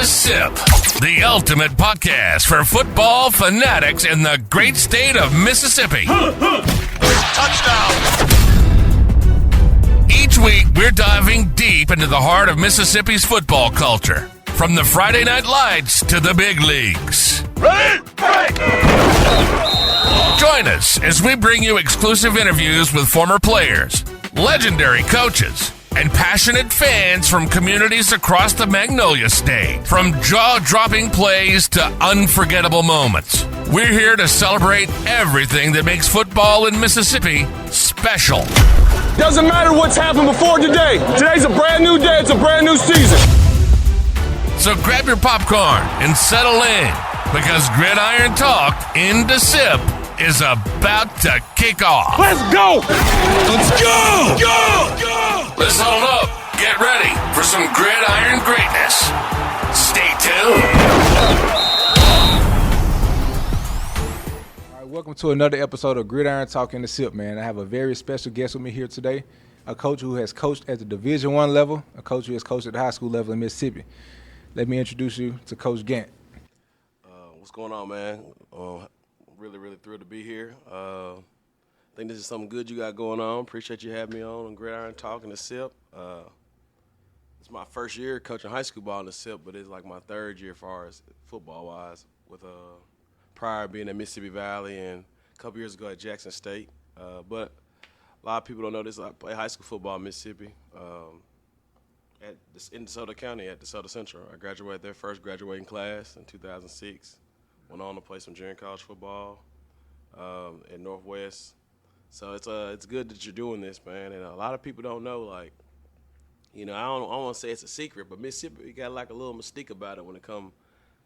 Sipp, the ultimate podcast for football fanatics in the great state of Mississippi. Touchdown! Each week, we're diving deep into the heart of Mississippi's football culture, from the Friday Night Lights to the big leagues. Ready? Break! Join us as we bring you exclusive interviews with former players, legendary coaches, and passionate fans from communities across the Magnolia State. From jaw-dropping plays to unforgettable moments, we're here to celebrate everything that makes football in Mississippi special. Doesn't matter what's happened before today. Today's a brand new day. It's a brand new season. So grab your popcorn and settle in, because Gridiron Talk into Sipp is about to kick off. Let's go! Let's go! Go! Go! Let's hold up. Get ready for some gridiron greatness. Stay tuned. All right, welcome to another episode of Gridiron Talk into Sipp, man. I have a very special guest with me here today, a coach who has coached at the Division I level, a coach who has coached at the high school level in Mississippi. Let me introduce you to Coach Gant. What's going on, man? Really thrilled to be here. I think this is something good you got going on. Appreciate you having me on Gridiron Talking to Sipp. It's my first year coaching high school ball in the Sipp, but it's like my third year as far as football-wise, with prior being at Mississippi Valley and a couple years ago at Jackson State. But a lot of people don't know this. I play high school football in Mississippi in DeSoto County at DeSoto Central. I graduated there, first graduating class in 2006. Went on to play some junior college football at Northwest. So it's good that you're doing this, man. And a lot of people don't know, like, you know, I don't want to say it's a secret, but Mississippi got like a little mystique about it when it comes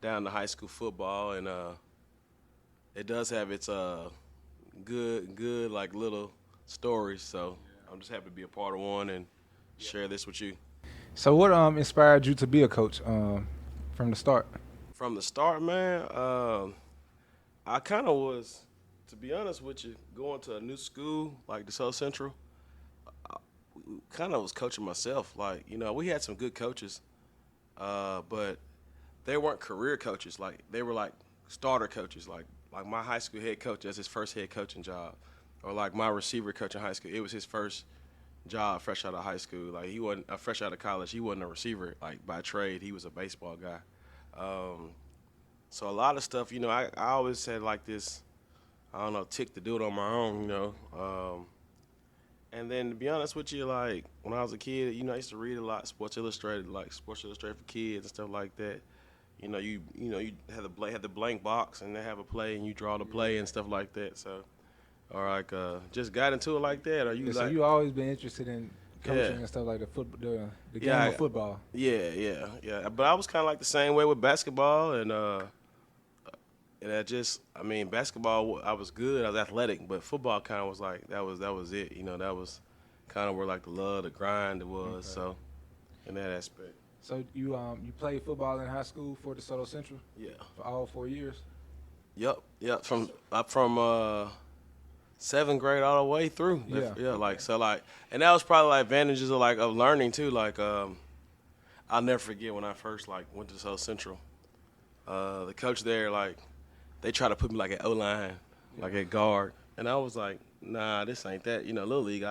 down to high school football, and it does have its good like little stories. So I'm just happy to be a part of one and share this with you. So what inspired you to be a coach from the start? From the start, man, I kind of was, to be honest with you, going to a new school like DeSoto Central, I kind of was coaching myself. Like, you know, we had some good coaches, but they weren't career coaches. Like, they were like starter coaches. Like my high school head coach, that's his first head coaching job. Or like my receiver coach in high school, it was his first job fresh out of high school. Like, he wasn't fresh out of college. He wasn't a receiver, like, by trade. He was a baseball guy. So a lot of stuff, you know, I always had like this, I don't know, tick to do it on my own, you know. And then to be honest with you, like, when I was a kid, you know, I used to read a lot, Sports Illustrated, like Sports Illustrated for kids and stuff like that. You know, you had the blank box and they have a play and you draw the play and stuff like that. So, or like, just got into it like that. Or you so you always been interested in coaching and stuff like the game of football. Yeah. But I was kind of like the same way with basketball, and basketball, I was good, I was athletic, but football kind of was like that was it. You know, that was kind of where like the love, the grind was. Okay. So, in that aspect. So you played football in high school for DeSoto Central? Yeah. For all 4 years? Yep. From 7th grade all the way through. Yeah. Like, so, like, and that was probably like advantages of learning too. Like, I'll never forget when I first like went to South Central. The coach there, like, they tried to put me like at O-line, like at guard, and I was like, nah, this ain't that. You know, Little League,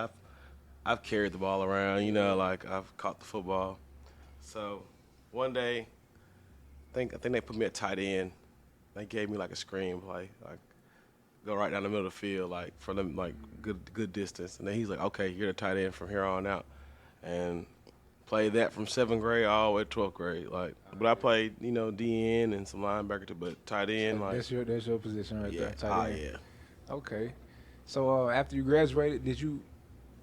I've carried the ball around. You know, like, I've caught the football. So one day, I think they put me at tight end. They gave me like a screen play, like, go right down the middle of the field, like, for them, like, good distance. And then he's like, okay, you're the tight end from here on out. And played that from 7th grade all the way to 12th grade. Like, but I played, you know, DN and some linebacker too, but tight end, like. That's your position right there, tight end. Yeah. Okay. So after you graduated, did you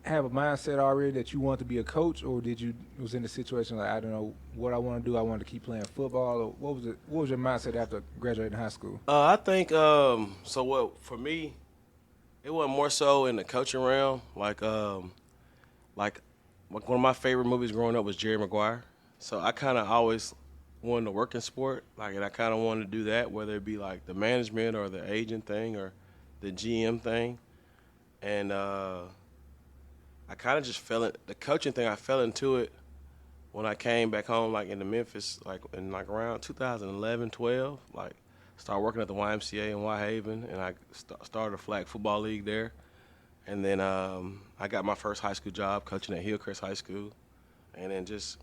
have a mindset already that you wanted to be a coach, or was in the situation like, I don't know what I want to do, I wanted to keep playing football, or what was your mindset after graduating high school? I think for me, it wasn't more so in the coaching realm. Like one of my favorite movies growing up was Jerry Maguire. So I kind of always wanted to work in sport, like, and I kind of wanted to do that, whether it be like the management or the agent thing or the GM thing. And I kind of just the coaching thing, I fell into it when I came back home, like into Memphis, like in like around 2011, 12, like started working at the YMCA in Whitehaven, and I started a flag football league there. And then I got my first high school job coaching at Hillcrest High School, and then just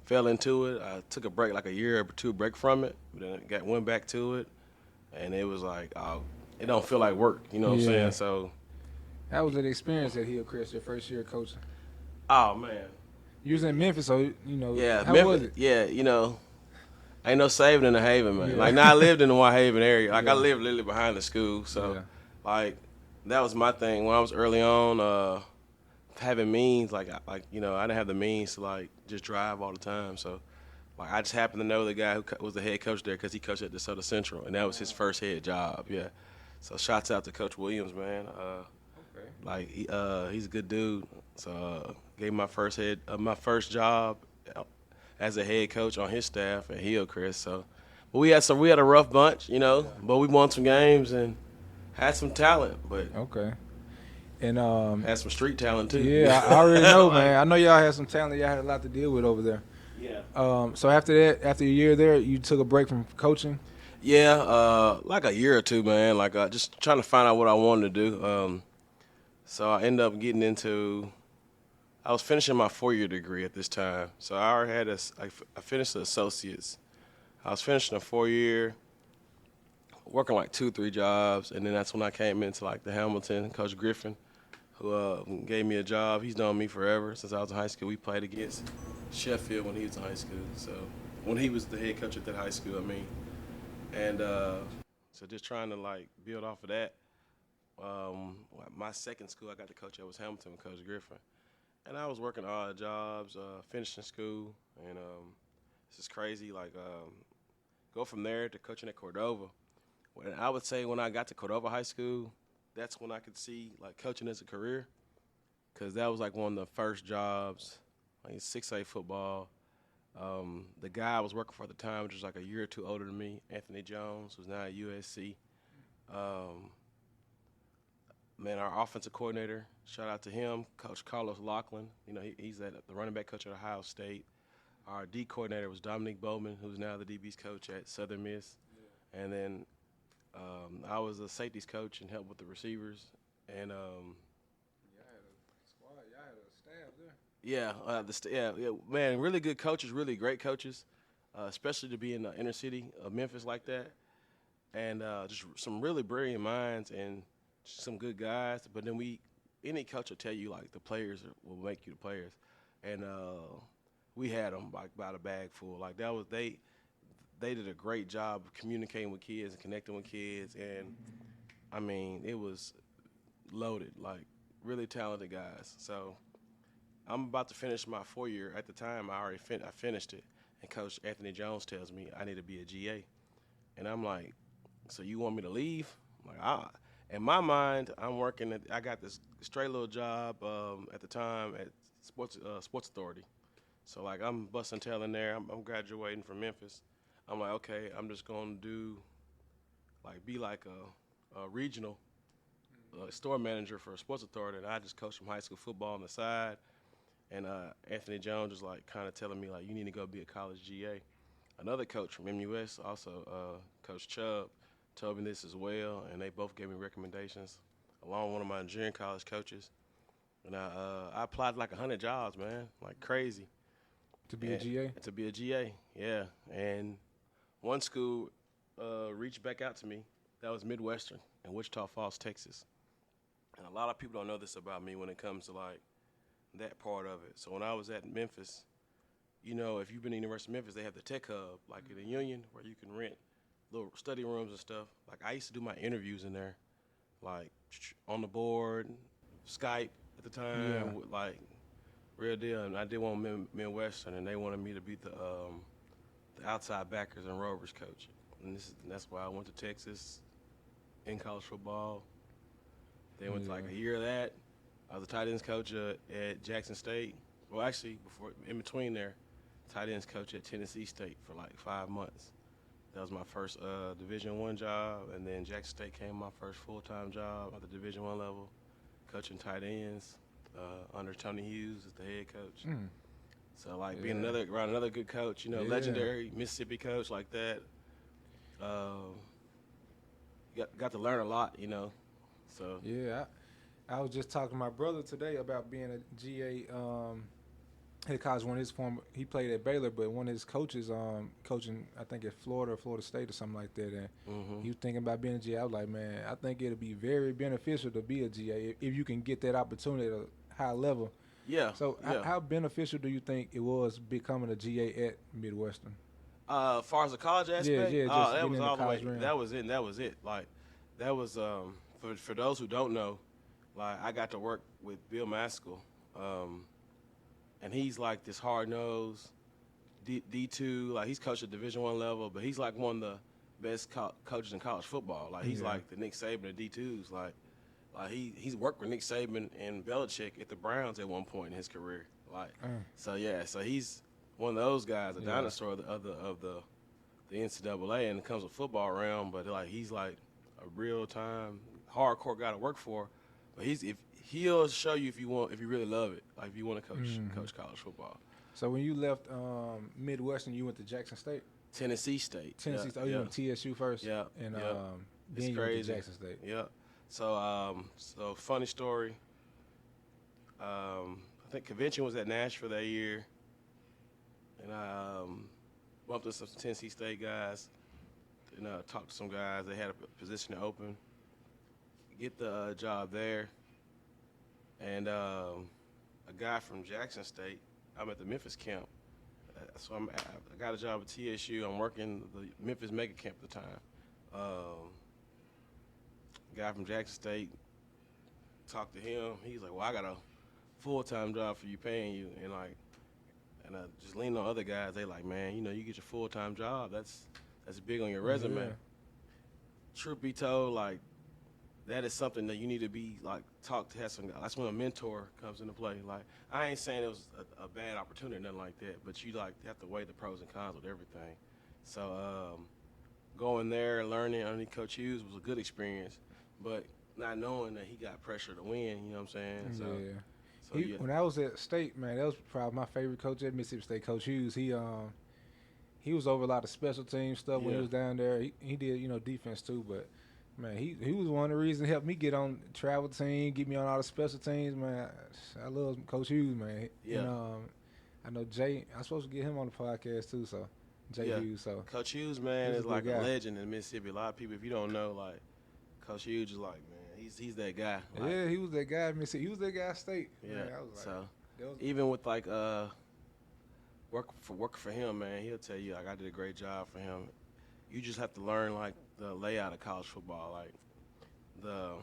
fell into it. I took a break, like a year or two break from it, but then went back to it, and it was like, it don't feel like work, you know what I'm saying? So, how was the experience at Hillcrest your first year coaching? oh man, You was in Memphis, so you know. yeah, how Memphis, was it? yeah, you know, ain't no saving in the Haven, man. Yeah. Like now I lived in the Whitehaven area, like Yeah. I lived literally behind the school, so Yeah. like that was my thing when I was early on. Having means, like you know, I didn't have the means to like just drive all the time, so like I just happened to know the guy who was the head coach there because he coached at DeSoto Central, and that was his first head job. Yeah, so shouts out to Coach Williams, man. Okay. Like he's a good dude. So gave my first job as a head coach on his staff at Hillcrest. So, but we had a rough bunch, you know, but we won some games and had some talent, but Okay. And had some street talent too. yeah, I already know, man. I know y'all had some talent. Y'all had a lot to deal with over there. Yeah. So after a year there, you took a break from coaching. Yeah, like a year or two, man. Like just trying to find out what I wanted to do. So I ended up getting into. I was finishing my 4-year degree at this time, so I already had I finished the associates. I was finishing a 4-year, working like 2-3 jobs, and then that's when I came into like the Hamilton, Coach Griffin, who gave me a job. He's known me forever since I was in high school. We played against Sheffield when he was in high school, so when he was the head coach at that high school, I mean. And so just trying to like build off of that. My second school I got to coach at was Hamilton with Coach Griffin, and I was working odd jobs, finishing school, and this is crazy. Like go from there to coaching at Cordova. And I would say when I got to Cordova High School, that's when I could see like coaching as a career, because that was like one of the first jobs, like 6A football. The guy I was working for at the time, which was like a year or two older than me, Anthony Jones, who's now at USC. Man, our offensive coordinator, shout out to him, Coach Carlos Laughlin. You know, he's the running back coach at Ohio State. Our D coordinator was Dominique Bowman, who's now the DB's coach at Southern Miss. Yeah. And then I was a safeties coach and helped with the receivers. And Y'all had a squad. Y'all had a staff there. yeah, man, really good coaches, really great coaches, especially to be in the inner city of Memphis like that. And just some really brilliant minds and some good guys. But then any coach will tell you, like, the players will make you the players. And we had them, like, by the bag full. Like, that was they did a great job of communicating with kids and connecting with kids. And, I mean, it was loaded, like, really talented guys. So I'm about to finish my 4-year. At the time, I finished it. And Coach Anthony Jones tells me I need to be a GA. And I'm like, so you want me to leave? I'm like, in my mind, I got this straight little job at the time at Sports Authority. So, like, I'm busting tail in there. I'm graduating from Memphis. I'm like, okay, I'm just going to be like a regional store manager for a Sports Authority. And I just coached some high school football on the side. And Anthony Jones was, like, kind of telling me, like, you need to go be a college GA. Another coach from MUS, also Coach Chubb, told me this as well, and they both gave me recommendations, along with one of my junior college coaches. And I applied to like 100 jobs, man, like crazy. To be a GA? To be a GA, yeah. And one school reached back out to me. That was Midwestern in Wichita Falls, Texas. And a lot of people don't know this about me when it comes to, like, that part of it. So when I was at Memphis, you know, if you've been to University of Memphis, they have the Tech Hub, like in the Union, where you can rent little study rooms and stuff. Like, I used to do my interviews in there, like, on the board, Skype at the time, with, like, real deal. And I did one Midwestern, and they wanted me to be the outside backers and rovers coach. And that's why I went to Texas in college football. Then went to like a year of that. I was a tight ends coach at Jackson State. Well, actually, in between there, tight ends coach at Tennessee State for like 5 months. That was my first Division I job, and then Jackson State came my first full-time job at the Division I level, coaching tight ends under Tony Hughes as the head coach. So like being around another good coach, legendary Mississippi coach like that, got to learn a lot, So Yeah, I was just talking to my brother today about being a GA. Head college, he played at Baylor, but one of his coaches, coaching, I think at Florida or Florida State or something like that, and he was thinking about being a GA. I was like, man, I think it'll be very beneficial to be a GA if you can get that opportunity at a high level. Yeah. So how beneficial do you think it was becoming a GA at Midwestern? Far as the college aspect, just that was getting all in the way. college realm. That was it. That was it. Like, that was for those who don't know, like I got to work with Bill Maskell, and he's like this hard nosed D2. Like he's coached at Division I level, but he's like one of the best coaches in college football. Like he's like the Nick Saban of D2s. Like he's worked with Nick Saban and Belichick at the Browns at one point in his career. Like so he's one of those guys, a dinosaur of the NCAA, and it comes with football realm. But like he's like a real time hardcore guy to work for. But he'll show you if you really love it, like if you want to coach college football. So when you left Midwestern, you went to Jackson State? Tennessee State. Tennessee State. Oh, you went to TSU first? Yeah. And then you went to Jackson State. Yeah. So funny story. I think convention was at Nashville that year, and I bumped into some Tennessee State guys, and talked to some guys. They had a position to open. Get the job there, and a guy from Jackson State. I'm at the Memphis camp, so I got a job at TSU. I'm working the Memphis mega camp at the time. Guy from Jackson State, talked to him. He's like, "Well, I got a full-time job for you, paying you," and I just leaned on other guys. They like, "Man, you get your full-time job. That's big on your resume." Yeah. Truth be told, like, that is something that you need to be like have some. That's when a mentor comes into play. Like, I ain't saying it was a bad opportunity or nothing like that, but you like have to weigh the pros and cons with everything. So going there, learning underneath Coach Hughes was a good experience, but not knowing that he got pressure to win, you know what I'm saying? So, when I was at State, man, that was probably my favorite coach at Mississippi State, Coach Hughes. He was over a lot of special team stuff when he was down there. He did, defense too, but man, he was one of the reasons that helped me get on the travel team, get me on all the special teams, man. I love Coach Hughes, man. Yeah. And I know Jay, I'm supposed to get him on the podcast too, so Jay Hughes. So Coach Hughes, man, he's is a like good a guy. legend in Mississippi. A lot of people, if you don't know, like, Coach Hughes is like, man, he's that guy. Like, yeah, he was that guy at Mississippi. He was that guy at State. Yeah. Man, I was like, So that was, even with like working for him, man, he'll tell you like I did a great job for him. You just have to learn like the layout of college football, like the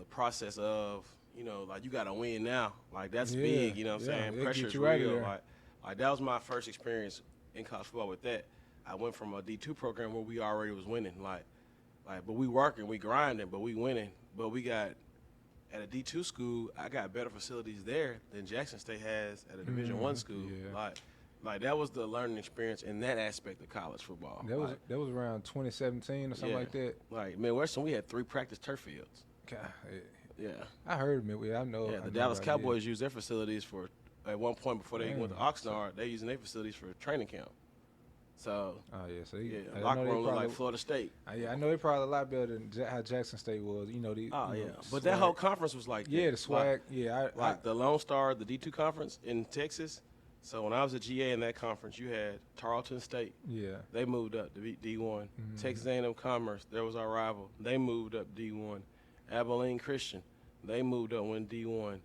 process of, like you got to win now. Like that's big, you know what I'm saying? It'll Pressure get is you out of real. there. Like that was my first experience in college football with that. I went from a D2 program where we already was winning, but we working, we grinding, but we winning. But we got at a D2 school, I got better facilities there than Jackson State has at a Division I school. Yeah. Like that was the learning experience in that aspect of college football. That was around 2017 or something like that. Like Midwestern, we had 3 practice turf fields. God, Yeah. I heard Midway. I know. Yeah, I the know Dallas about it, Cowboys used their facilities for, at one point before they went to Oxnard, they using their facilities for training camp. So, Oh yeah, so locker room looked like Florida State. I know they're probably a lot better than how Jackson State was. But that whole conference was like that. the swag. Like the Lone Star, the D2 conference in Texas. So when I was a GA in that conference, you had Tarleton State. Yeah. They moved up to D1. Texas A&M Commerce, there was our rival. They moved up D1. Abilene Christian, they moved up when D1.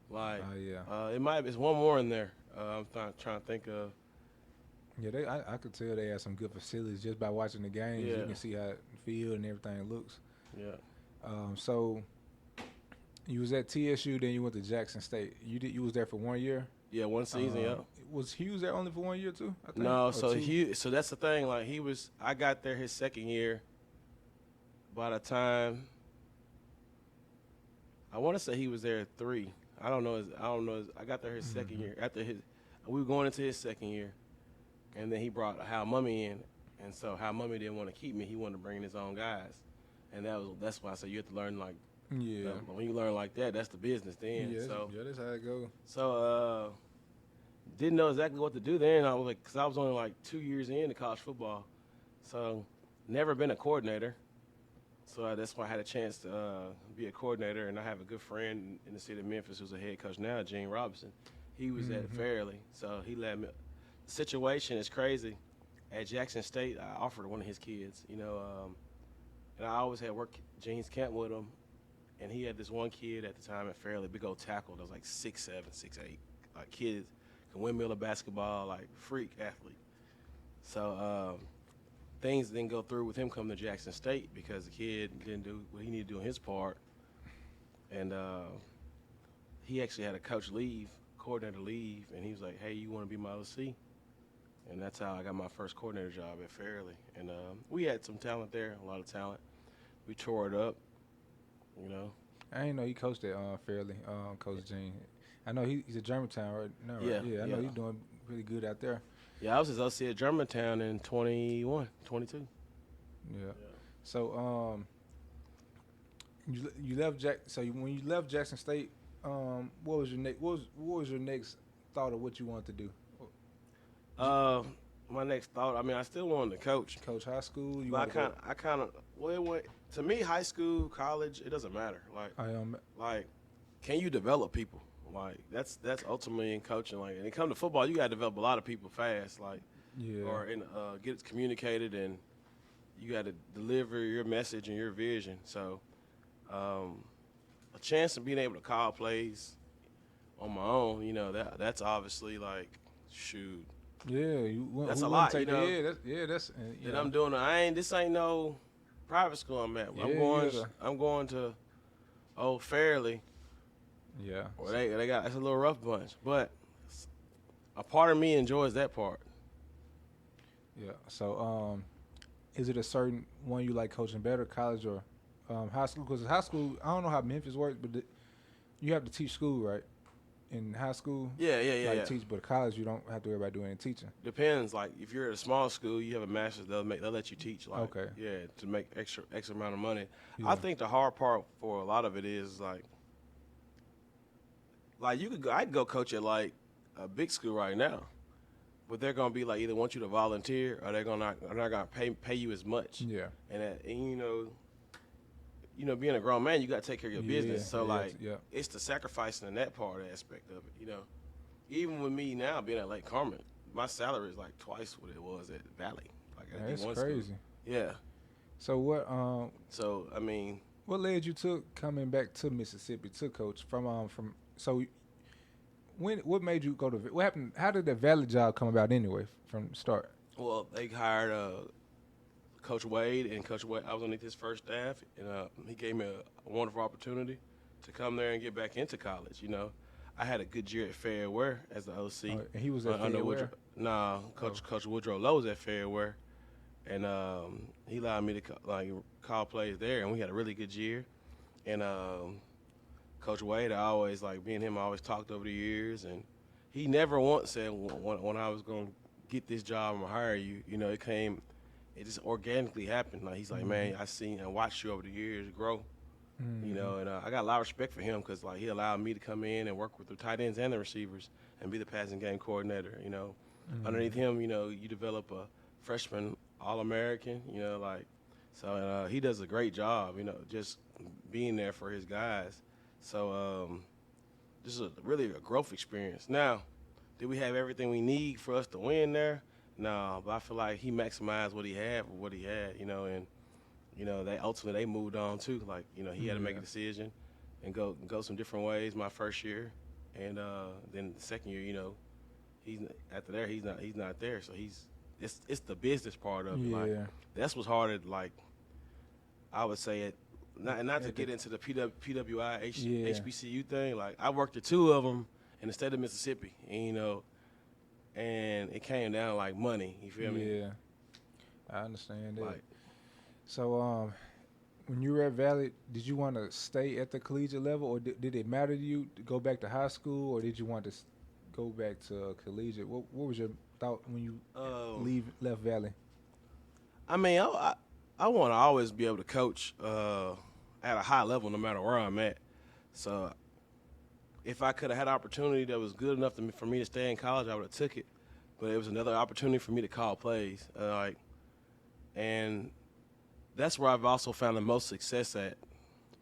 Like, it's one more in there. I'm trying to think of. Yeah, I could tell they had some good facilities just by watching the games. Yeah. You can see how it feels and everything looks. Yeah. So you was at TSU, then you went to Jackson State. You was there for 1 year. Yeah, one season. Yeah. Was Hughes there only for 1 year too? I think? No, Or so two? so that's the thing. Like I got there his second year. By the time, I want to say he was there at 3. I don't know. I got there his second year. We were going into his second year, and then he brought Hal Mummy in, and so Hal Mummy didn't want to keep me. He wanted to bring in his own guys, and that's why I said you have to learn like Yeah. But when you learn like that, that's the business then. Yeah, So that's how it goes. So didn't know exactly what to do then. I was like, because I was only like 2 years into college football, so never been a coordinator. So that's why I had a chance to be a coordinator, and I have a good friend in the city of Memphis who's a head coach now, Gene Robinson. He was at Fairleigh, so he let me. The situation is crazy. At Jackson State, I offered one of his kids, and I always had worked Gene's camp with him, and he had this one kid at the time at Fairleigh, big old tackle that was like 6'7", 6'8", like kids. Can windmill a basketball, like freak athlete. So things didn't go through with him coming to Jackson State because the kid didn't do what he needed to do on his part. And he actually had a coordinator leave, and he was like, hey, you want to be my OC? And that's how I got my first coordinator job at Fairleigh. And we had some talent there, a lot of talent. We tore it up, I didn't know he coached at Fairleigh, Coach Gene. I know he's at Germantown right now, right? Yeah, I know he's doing really good out there. Yeah, I was his OC at Germantown in 22. Yeah. So you left when you left Jackson State, what was your next thought of what you wanted to do? My next thought, I still wanted to coach. Coach high school? To me, high school, college, it doesn't matter. Like, can you develop people? Like, that's ultimately in coaching. Like, when it comes to football, you got to develop a lot of people fast. Like, or get it communicated, and you got to deliver your message and your vision. So, a chance of being able to call plays on my own, that's obviously like, shoot. Yeah, that's a lot. That's that I'm doing. This ain't no private school I'm at. I'm going to Old Fairleigh. Yeah. Well, they got it's a little rough bunch, but a part of me enjoys that part. Yeah. So, is it a certain one you like coaching better, college or high school? Because high school, I don't know how Memphis works, but you have to teach school, right? In high school, yeah. Teach, but college you don't have to worry about doing any teaching. Depends. Like if you're at a small school, you have a master's. They'll let you teach. Like, okay. Yeah, to make extra amount of money. Yeah. I think the hard part for a lot of it is like I'd go coach at like a big school right now, but they're gonna be like either want you to volunteer or they're not gonna pay you as much. Yeah. And being a grown man, you got to take care of your business. So, it's the sacrificing in that part aspect of it, Even with me now being at Lake Cormorant, my salary is like twice what it was at Valley. Like at that's D1 crazy. School. Yeah. So what? What led you to coming back to Mississippi to coach from? So, what made you go to? What happened? How did the Valley job come about anyway from the start? Well, they hired Coach Wade, and Coach Wade, I was on his first staff, and he gave me a wonderful opportunity to come there and get back into college. I had a good year at Fairwear as the OC. And he was at Fairwear? Coach Woodrow Lowe was at Fairwear, and he allowed me to call plays there, and we had a really good year. And Coach Wade, I always me and him always talked over the years, and he never once said when I was going to get this job, I'm gonna hire you. It just organically happened. Like he's like, man, I seen and watched you over the years grow. And I got a lot of respect for him because he allowed me to come in and work with the tight ends and the receivers and be the passing game coordinator. Underneath him, you develop a freshman All-American. So he does a great job. Just being there for his guys. So this is really a growth experience. Now, did we have everything we need for us to win there? No, but I feel like he maximized what he had for what he had, and they ultimately moved on too. He had to make a decision and go some different ways my first year, and then the second year, he's not there. So it's the business part of it. Yeah. That's what's hard at I would say not to get into the PWI HBCU thing. I worked at two of them in the state of Mississippi, and it came down like money. You feel me? Yeah, I understand that. So, when you were at Valley, did you want to stay at the collegiate level, or did it matter to you to go back to high school, or did you want to go back to collegiate? What was your thought when you left Valley? I want to always be able to coach at a high level no matter where I'm at. So if I could have had an opportunity that was good enough for me to stay in college, I would have took it. But it was another opportunity for me to call plays. And that's where I've also found the most success at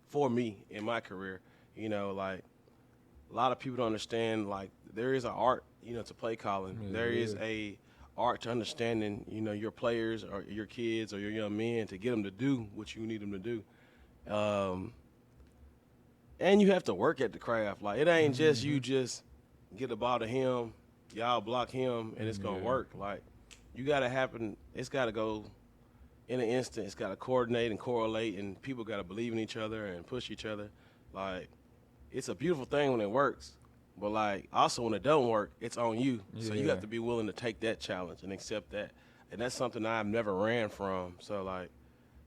for me in my career. You know, like a lot of people don't understand, like there is an art, you know, to play calling. Yeah, there is a art to understanding, you know, your players or your kids or your young men to get them to do what you need them to do. And you have to work at the craft. Like, it ain't just you just get the ball to him, y'all block him, and it's going to work. Like, you got to happen – it's got to go in an instant. It's got to coordinate and correlate, and people got to believe in each other and push each other. Like, it's a beautiful thing when it works. But, like, also when it don't work, it's on you. Yeah. So you have to be willing to take that challenge and accept that. And that's something I've never ran from. So, like,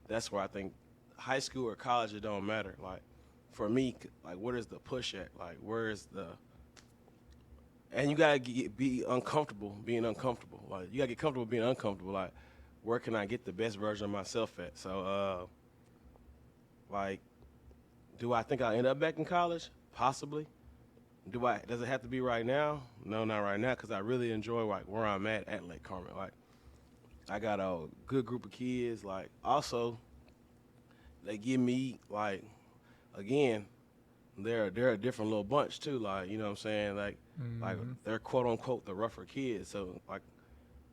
that's where I think high school or college, it don't matter. Like, for me, like, where is the push at? Like, where is the – and you got to be uncomfortable being uncomfortable. Like, you got to get comfortable being uncomfortable. Like, where can I get the best version of myself at? So, like, do I think I'll end up back in college? Possibly. Does it have to be right now? No, not right now, because I really enjoy, like, where I'm at Lake Cormorant. Like, I got a good group of kids. Like, also, they give me, like, again, they're a different little bunch too. Like, you know what I'm saying? Like, like they're quote unquote the rougher kids. So, like,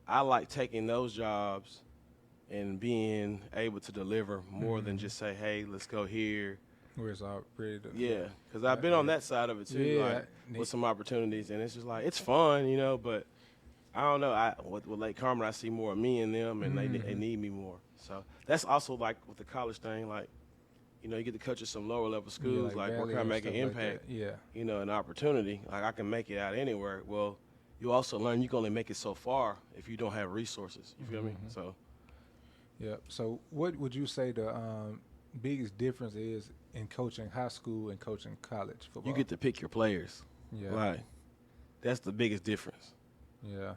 I like taking those jobs and being able to deliver more than just say, hey, let's go here. Where it's all ready to. Yeah, because I've been on that side of it too, like, with some opportunities, and it's just like, it's fun, you know, but I don't know. With Lake Cormorant, I see more of me in them, and they need me more. So that's also like with the college thing, like, you know, you get to coach at some lower level schools, like where can I make an impact? Like you know, an opportunity. Like, I can make it out anywhere. Well, you also learn you can only make it so far if you don't have resources. You feel me? So. Yeah. So what would you say the biggest difference is in coaching high school and coaching college football? You get to pick your players. Yeah. Like, that's the biggest difference. Yeah.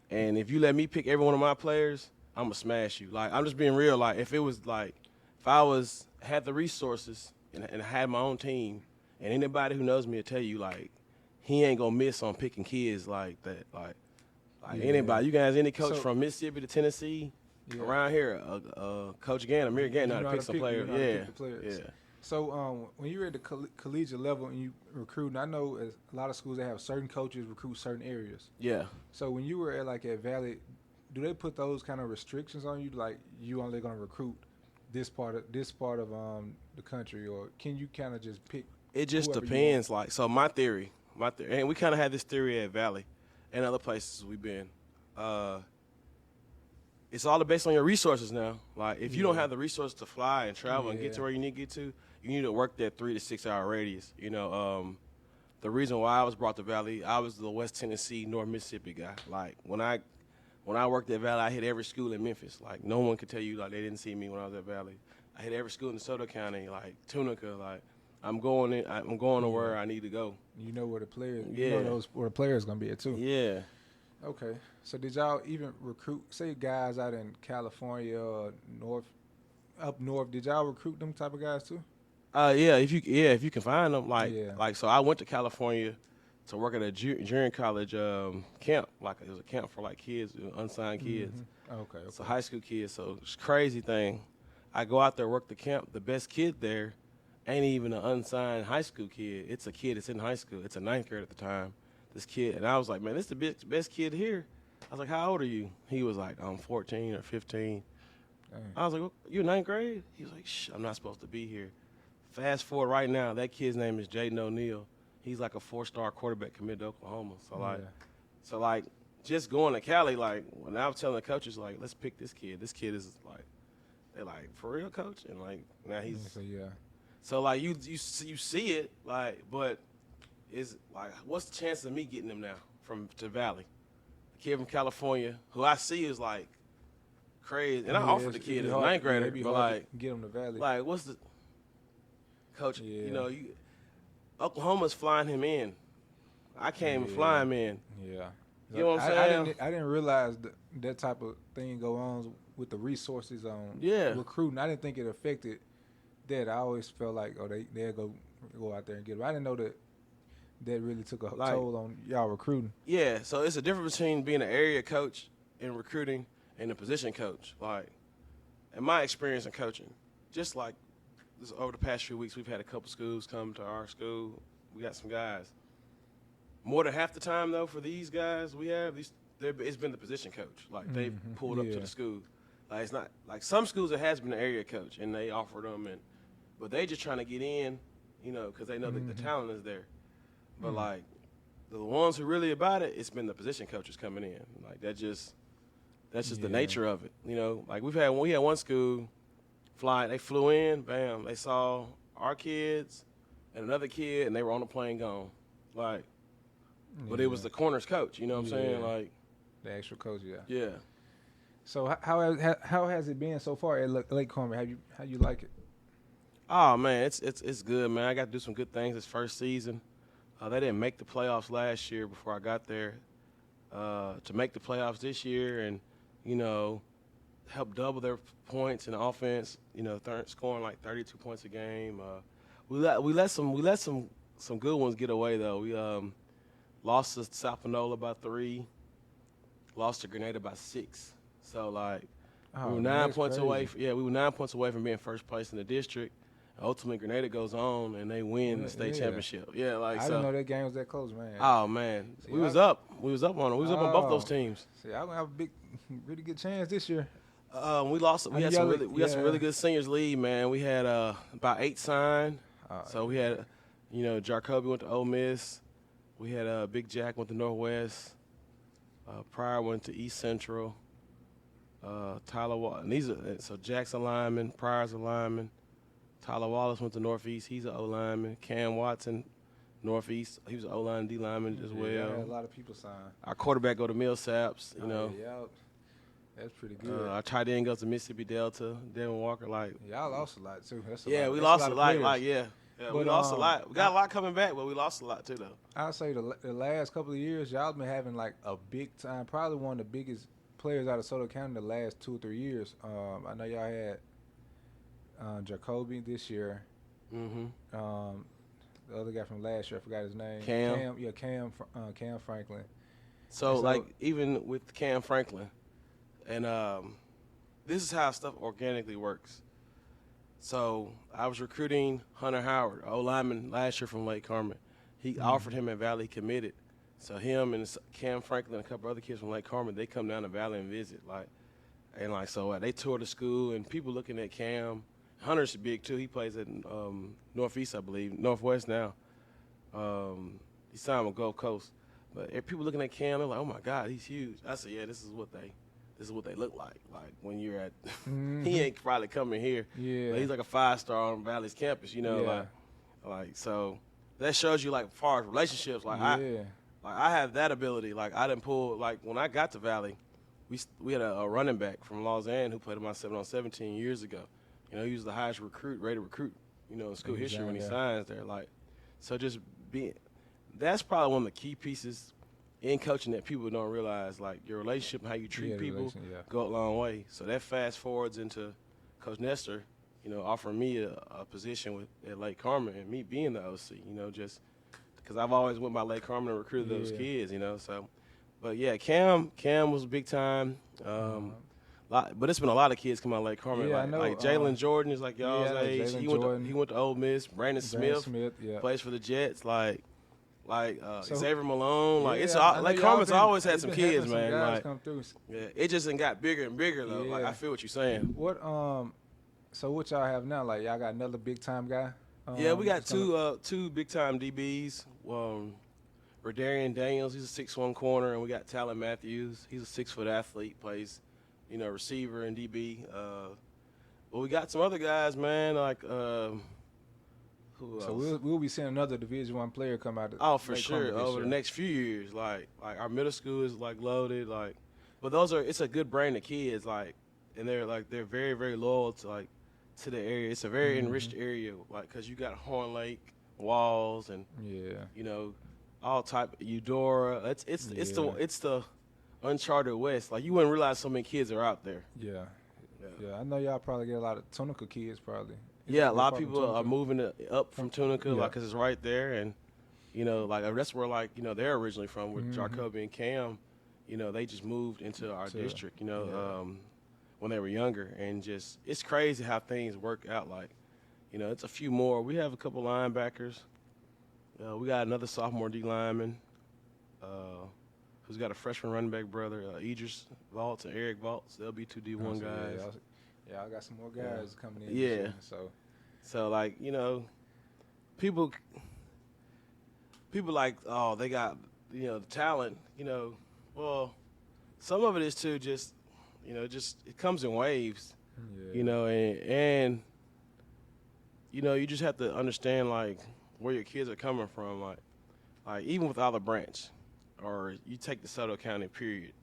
And if you let me pick every one of my players, I'm gonna smash you. Like, I'm just being real. Like, if I had the resources and had my own team, and anybody who knows me will tell you, like, he ain't gonna miss on picking kids like that. Like anybody. You guys, any coach from Mississippi to Tennessee around here, Coach Gant, Amir Gant, know how to pick some players. Yeah. So when you're at the collegiate level and you recruiting, I know a lot of schools, they have certain coaches recruit certain areas. Yeah. So when you were at Valley, do they put those kind of restrictions on you, like you only going to recruit this part of the country, or can you kind of just pick? It just depends. Like, so my theory, and we kind of had this theory at Valley and other places we've been. It's all based on your resources now. Like, if you don't have the resources to fly and travel and get to where you need to get to, you need to work that 3 to 6 hour radius. You know, the reason why I was brought to Valley, I was the West Tennessee, North Mississippi guy. Like, when I worked at Valley, I hit every school in Memphis. Like, no one could tell you, like, they didn't see me when I was at Valley. I hit every school in DeSoto County, like Tunica. Like, I'm going to where I need to go. You know where the players, where the players gonna be at too. Yeah. Okay. So did y'all even recruit, say, guys out in California or up north? Did y'all recruit them type of guys too? Yeah. If you can find them, like so I went to California to work at a junior college camp. Like, it was a camp for like kids, unsigned kids. Okay. So high school kids. So it's a crazy thing. I go out there, work the camp. The best kid there ain't even an unsigned high school kid. It's a kid that's in high school. It's a 9th grade at the time. This kid, and I was like, man, this is the best kid here. I was like, how old are you? He was like, I'm 14 or 15. Dang. I was like, well, you're 9th grade? He was like, shh, I'm not supposed to be here. Fast forward right now, that kid's name is Jaden O'Neal. He's like a 4-star quarterback committed to Oklahoma. So like, just going to Cali, like, when I was telling the coaches, like, let's pick this kid. This kid is like, they're like, for real, coach? And like, now he's. So like, you see it, like, but. Is like, what's the chance of me getting him now to Valley? A kid from California who I see is like crazy, and I offered the kid as a 9th grader, but like, get him to Valley. Like, what's the coach? You know, Oklahoma's flying him in. I can't even fly him in. Yeah, you know what I'm saying? I didn't realize that type of thing go on with the resources on recruiting. I didn't think it affected that, I always felt like, oh, they'll go out there and get them. I didn't know that really took a Like, toll on y'all recruiting. Yeah, so it's a difference between being an area coach and recruiting and a position coach. Like, in my experience in coaching, just like this, over the past few weeks, we've had a couple schools come to our school. We got some guys. More than half the time, though, for these guys we have, it's been the position coach. Like, they've pulled up to the school. Like, it's not like some schools, it has been an area coach, and they offer them, but they just trying to get in, you know, because they know that the talent is there. But like the ones who really about it, it's been the position coaches coming in. Like that's just the nature of it, you know. Like we had one school they flew in, bam, they saw our kids and another kid, and they were on the plane gone. Like, but it was the corners coach, you know what I'm saying? Like the actual coach, yeah. So how has it been so far at Lake Cormorant? How you like it? Oh man, it's good, man. I got to do some good things this first season. They didn't make the playoffs last year before I got there. To make the playoffs this year and, you know, help double their points in the offense, you know, scoring like 32 points a game. We let some good ones get away, though. We lost to South Panola by 3, lost to Grenada by 6. So, like, we were 9 points away. We were 9 points away from being first place in the district. Ultimately, Grenada goes on and they win the state championship. Yeah, like I didn't know that game was that close, man. Oh man, we was up on them. We was up on both those teams. See, I gonna have a really good chance this year. We lost. We had some really good seniors lead, man. We had about 8 signed. So we had, you know, Jacoby went to Ole Miss. We had Big Jack went to Northwest. Pryor went to East Central. Tyler Wallace. So Jack's a lineman. Pryor's a lineman. Tyler Wallace went to Northeast. He's an O-lineman. Cam Watson, Northeast. He was an O-line, D-lineman as well. Yeah, a lot of people signed. Our quarterback go to Millsaps, you know. Yeah, that's pretty good. Our tight end goes to Mississippi Delta. Devin Walker, like. Y'all lost a lot, too. We lost a lot. Yeah, we lost a lot. We got a lot coming back, but we lost a lot, too, though. I'll say the last couple of years, y'all been having, like, a big time, probably one of the biggest players out of Soto County the last 2 or 3 years. I know y'all had Jacoby this year. The other guy from last year, I forgot his name. Cam Franklin. So like even with Cam Franklin, and this is how stuff organically works. So I was recruiting Hunter Howard, O lineman last year from Lake Cormorant. He offered him at Valley, committed. So him and Cam Franklin and a couple other kids from Lake Cormorant, they come down to Valley and visit. So they toured the school and people looking at Cam. Hunter's big too. He plays at Northeast, I believe, Northwest now. He signed with Gulf Coast, but people looking at Cam, they're like, "Oh my God, he's huge." I said, "Yeah, this is what they look like. Like when you're at, he ain't probably coming here. Yeah, but he's like a 5-star on Valley's campus, you know. Yeah. Like so that shows you like as far as relationships. Like I have that ability. Like I didn't pull. Like when I got to Valley, we had a running back from Lausanne who played in my 7-on-17 years ago. You know, he was the highest rated recruit, you know, in school history when he signs there. Like, so that's probably one of the key pieces in coaching that people don't realize. Like, your relationship and how you treat people go a long way. So that fast forwards into Coach Nestor, you know, offering me a position at Lake Cormorant and me being the OC, you know, just because I've always went by Lake Cormorant and recruited those kids, you know. So, but yeah, Cam was big time. But it's been a lot of kids come out of Lake Cormorant. Yeah, I know. Like Jalen Jordan is like y'all's age. He went to Ole Miss. Brandon Smith plays for the Jets. Like Xavier Malone. Like Lake Cormorament's always had some kids, man. Like, come through. Yeah, it just got bigger and bigger though. Yeah. Like I feel what you're saying. So what y'all have now? Like y'all got another big time guy? We got two big time DBs. Rodarian Daniels, he's a 6'1" corner, and we got Talon Matthews. He's a 6-foot athlete, plays, you know, receiver and DB. But we got some other guys, man, like who else? So we'll be seeing another Division I player come out. Oh, for sure, over the next few years. Like our middle school is like loaded, like, but it's a good brand of kids, like, and they're very, very loyal to the area. It's a very enriched area, like, cause you got Horn Lake, Walls, and you know, all type Eudora. It's the uncharted West. Like, you wouldn't realize so many kids are out there. Yeah. I know y'all probably get a lot of Tunica kids probably. Yeah, a lot of people are moving up from Tunica, like, because it's right there. And, you know, like, that's where, like, you know, they're originally from with Jacoby and Cam. You know, they just moved into our district, you know, when they were younger. And just, it's crazy how things work out. Like, you know, it's a few more. We have a couple linebackers. We got another sophomore D lineman who's got a freshman running back brother, Idris Vaults and Eric Vaults. They'll be two D1 guys. Yeah, I got some more guys coming in. Yeah. So like, you know, people like, oh, they got, you know, the talent, you know. Well, some of it is too just, you know, it comes in waves, you know, and, you know, you just have to understand, like, where your kids are coming from. Like even with Olive Branch, or you take the DeSoto County period.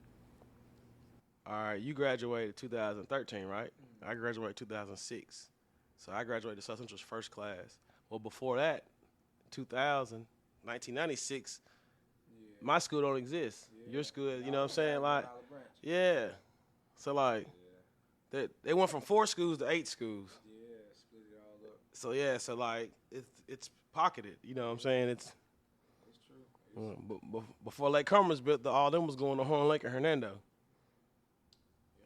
All right, you graduated 2013, right? I graduated 2006. So I graduated South Central's first class. Well, before that, 1996, my school don't exist. Your school, you know what I'm saying? Like, yeah. So, like, they went from 4 schools to 8 schools. Yeah, split it all up. So, yeah, so, like, it's pocketed. You know what I'm saying? It's true. Before Lake Cormorant was built, all them was going to Horn Lake and Hernando.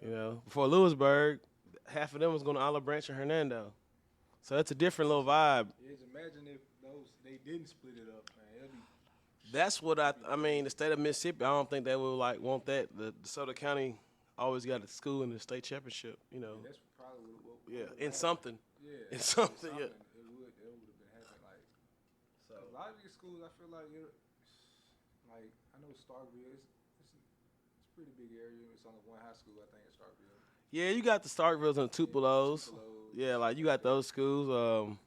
You know, before Lewisburg, half of them was going to Olive Branch and Hernando. So it's a different little vibe. Yeah, just imagine if they didn't split it up, man. That's what I mean, the state of Mississippi, I don't think they would, like, want that. The DeSoto County always got a school in the state championship, you know. That's probably what in something. Yeah. In something, yeah. It would have been happening, like. So a lot of these schools, I feel like, like, I know Starkville, it's a pretty big area. It's only one high school, I think, in Starkville. Yeah, you got the Starkvilles and the Tupelos. Yeah, like, you got those schools.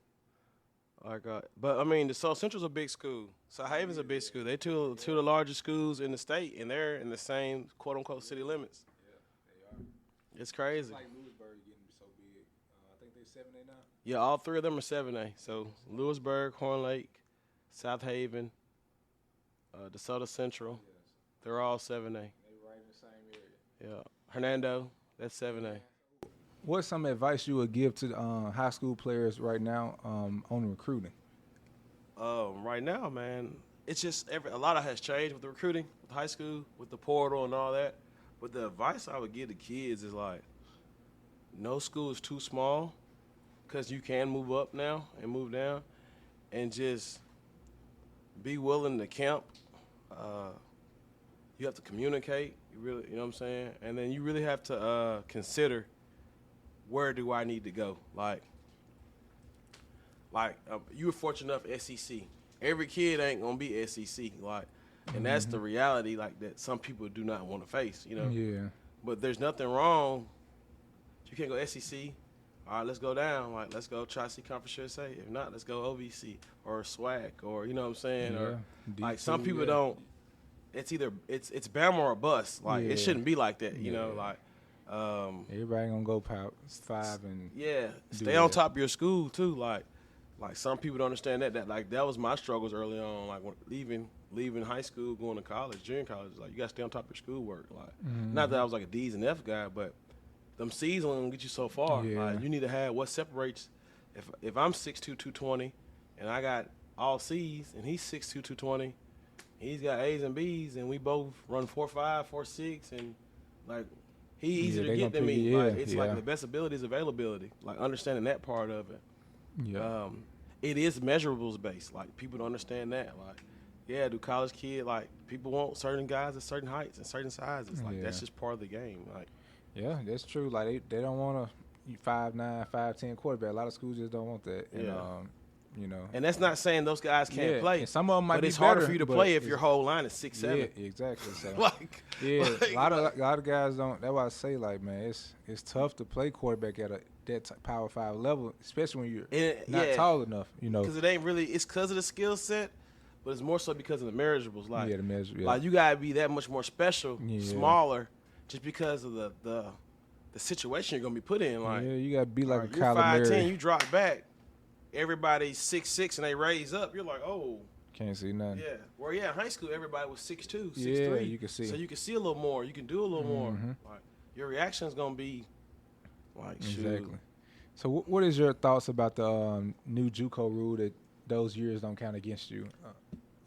But I mean, the South Central's a big school. South Haven's a big school. They're two of the largest schools in the state, and they're in the same quote unquote city limits. Yeah, they are. It's crazy. It's like Lewisburg getting so big. I think they're 7A now. Yeah, all 3 of them are 7A. So Lewisburg, Horn Lake, South Haven, DeSoto Central, they're all 7A. They're right in the same area. Yeah, Hernando, that's 7A. What's some advice you would give to high school players right now on recruiting? Right now, man, it's just a lot has changed with the recruiting, with high school, with the portal and all that. But the advice I would give to kids is, like, no school is too small, because you can move up now and move down, and just be willing to camp. You have to communicate, you know what I'm saying? And then you really have to consider, where do I need to go? Like you were fortunate enough SEC. Every kid ain't gonna be SEC, like, and that's the reality, like, that some people do not want to face, you know. Yeah. But there's nothing wrong. You can't go SEC. All right, let's go down. Like, let's go Tri-C Conference USA. If not, let's go OVC or SWAC, or, you know what I'm saying, or like, some people don't. It's either it's Bama or a bust. Like, it shouldn't be like that, you know. Like, everybody gonna go Power 5 and stay on top of your school too. Like some people don't understand that. Like, that was my struggles early on. Like, when leaving high school, going to college, junior college. Like, you gotta stay on top of your schoolwork. Like, not that I was like a D's and F guy, but them C's only gonna get you so far. Yeah. Like, you need to have what separates. If I'm 6'2", 220, and I got all C's, and he's 6'2", 220, he's got A's and B's, and we both run 4.5, 4.6, and, like, he easier to get than me. Like, it's like the best ability is availability. Like, understanding that part of it. Yeah. It is measurables based. Like, people don't understand that. Like, do college kid, like, people want certain guys at certain heights and certain sizes. Like, that's just part of the game. Like, yeah, that's true. Like, they don't want a 5'9", 5'10" quarterback. A lot of schools just don't want that. And, you know. And that's not saying those guys can't play. And some of them might but be it's harder better, for you to play if your whole line is 6'7". Yeah, exactly. So, like, a lot of guys don't. That's why I say, like, man, it's tough to play quarterback at that Power 5 level, especially when you're not tall enough. You know, because it ain't really. It's because of the skill set, but it's more so because of the measurables. Like, the measure. Yeah. Like, you gotta be that much more special, smaller, just because of the situation you're gonna be put in. Like, you gotta be like a you're Kyler 5'10", you drop back. Everybody's 6'6", and they raise up. You're like, oh. Can't see nothing. Yeah. Well, in high school, everybody was 6'2", 6'3". Yeah, you can see. So you can see a little more. You can do a little more. Like, your reaction is going to be like, shoot. Exactly. So what is your thoughts about the new JUCO rule that those years don't count against you?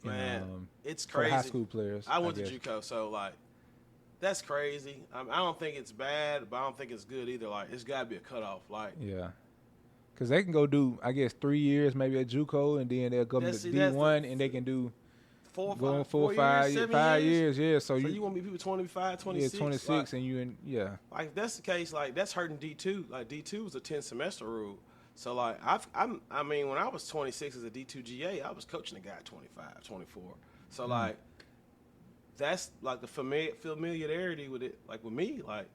Man, it's for crazy. high school players. I went to JUCO, so like that's crazy. I don't think it's bad, but I don't think it's good either. Like it's got to be a cutoff. Like yeah. Because they can go do, I guess, 3 years maybe at JUCO, and then they'll go to D1, and they can do 4 or 5 years. Yeah, so you want me people 25, 26? Yeah, 26, like, and you in, yeah. Like, if that's the case, like, that's hurting D2. Like, D2 was a 10-semester rule. So, like, I mean, when I was 26 as a D2 GA, I was coaching a guy at 25, 24. So, like, that's, like, the familiarity with it. Like, with me, like,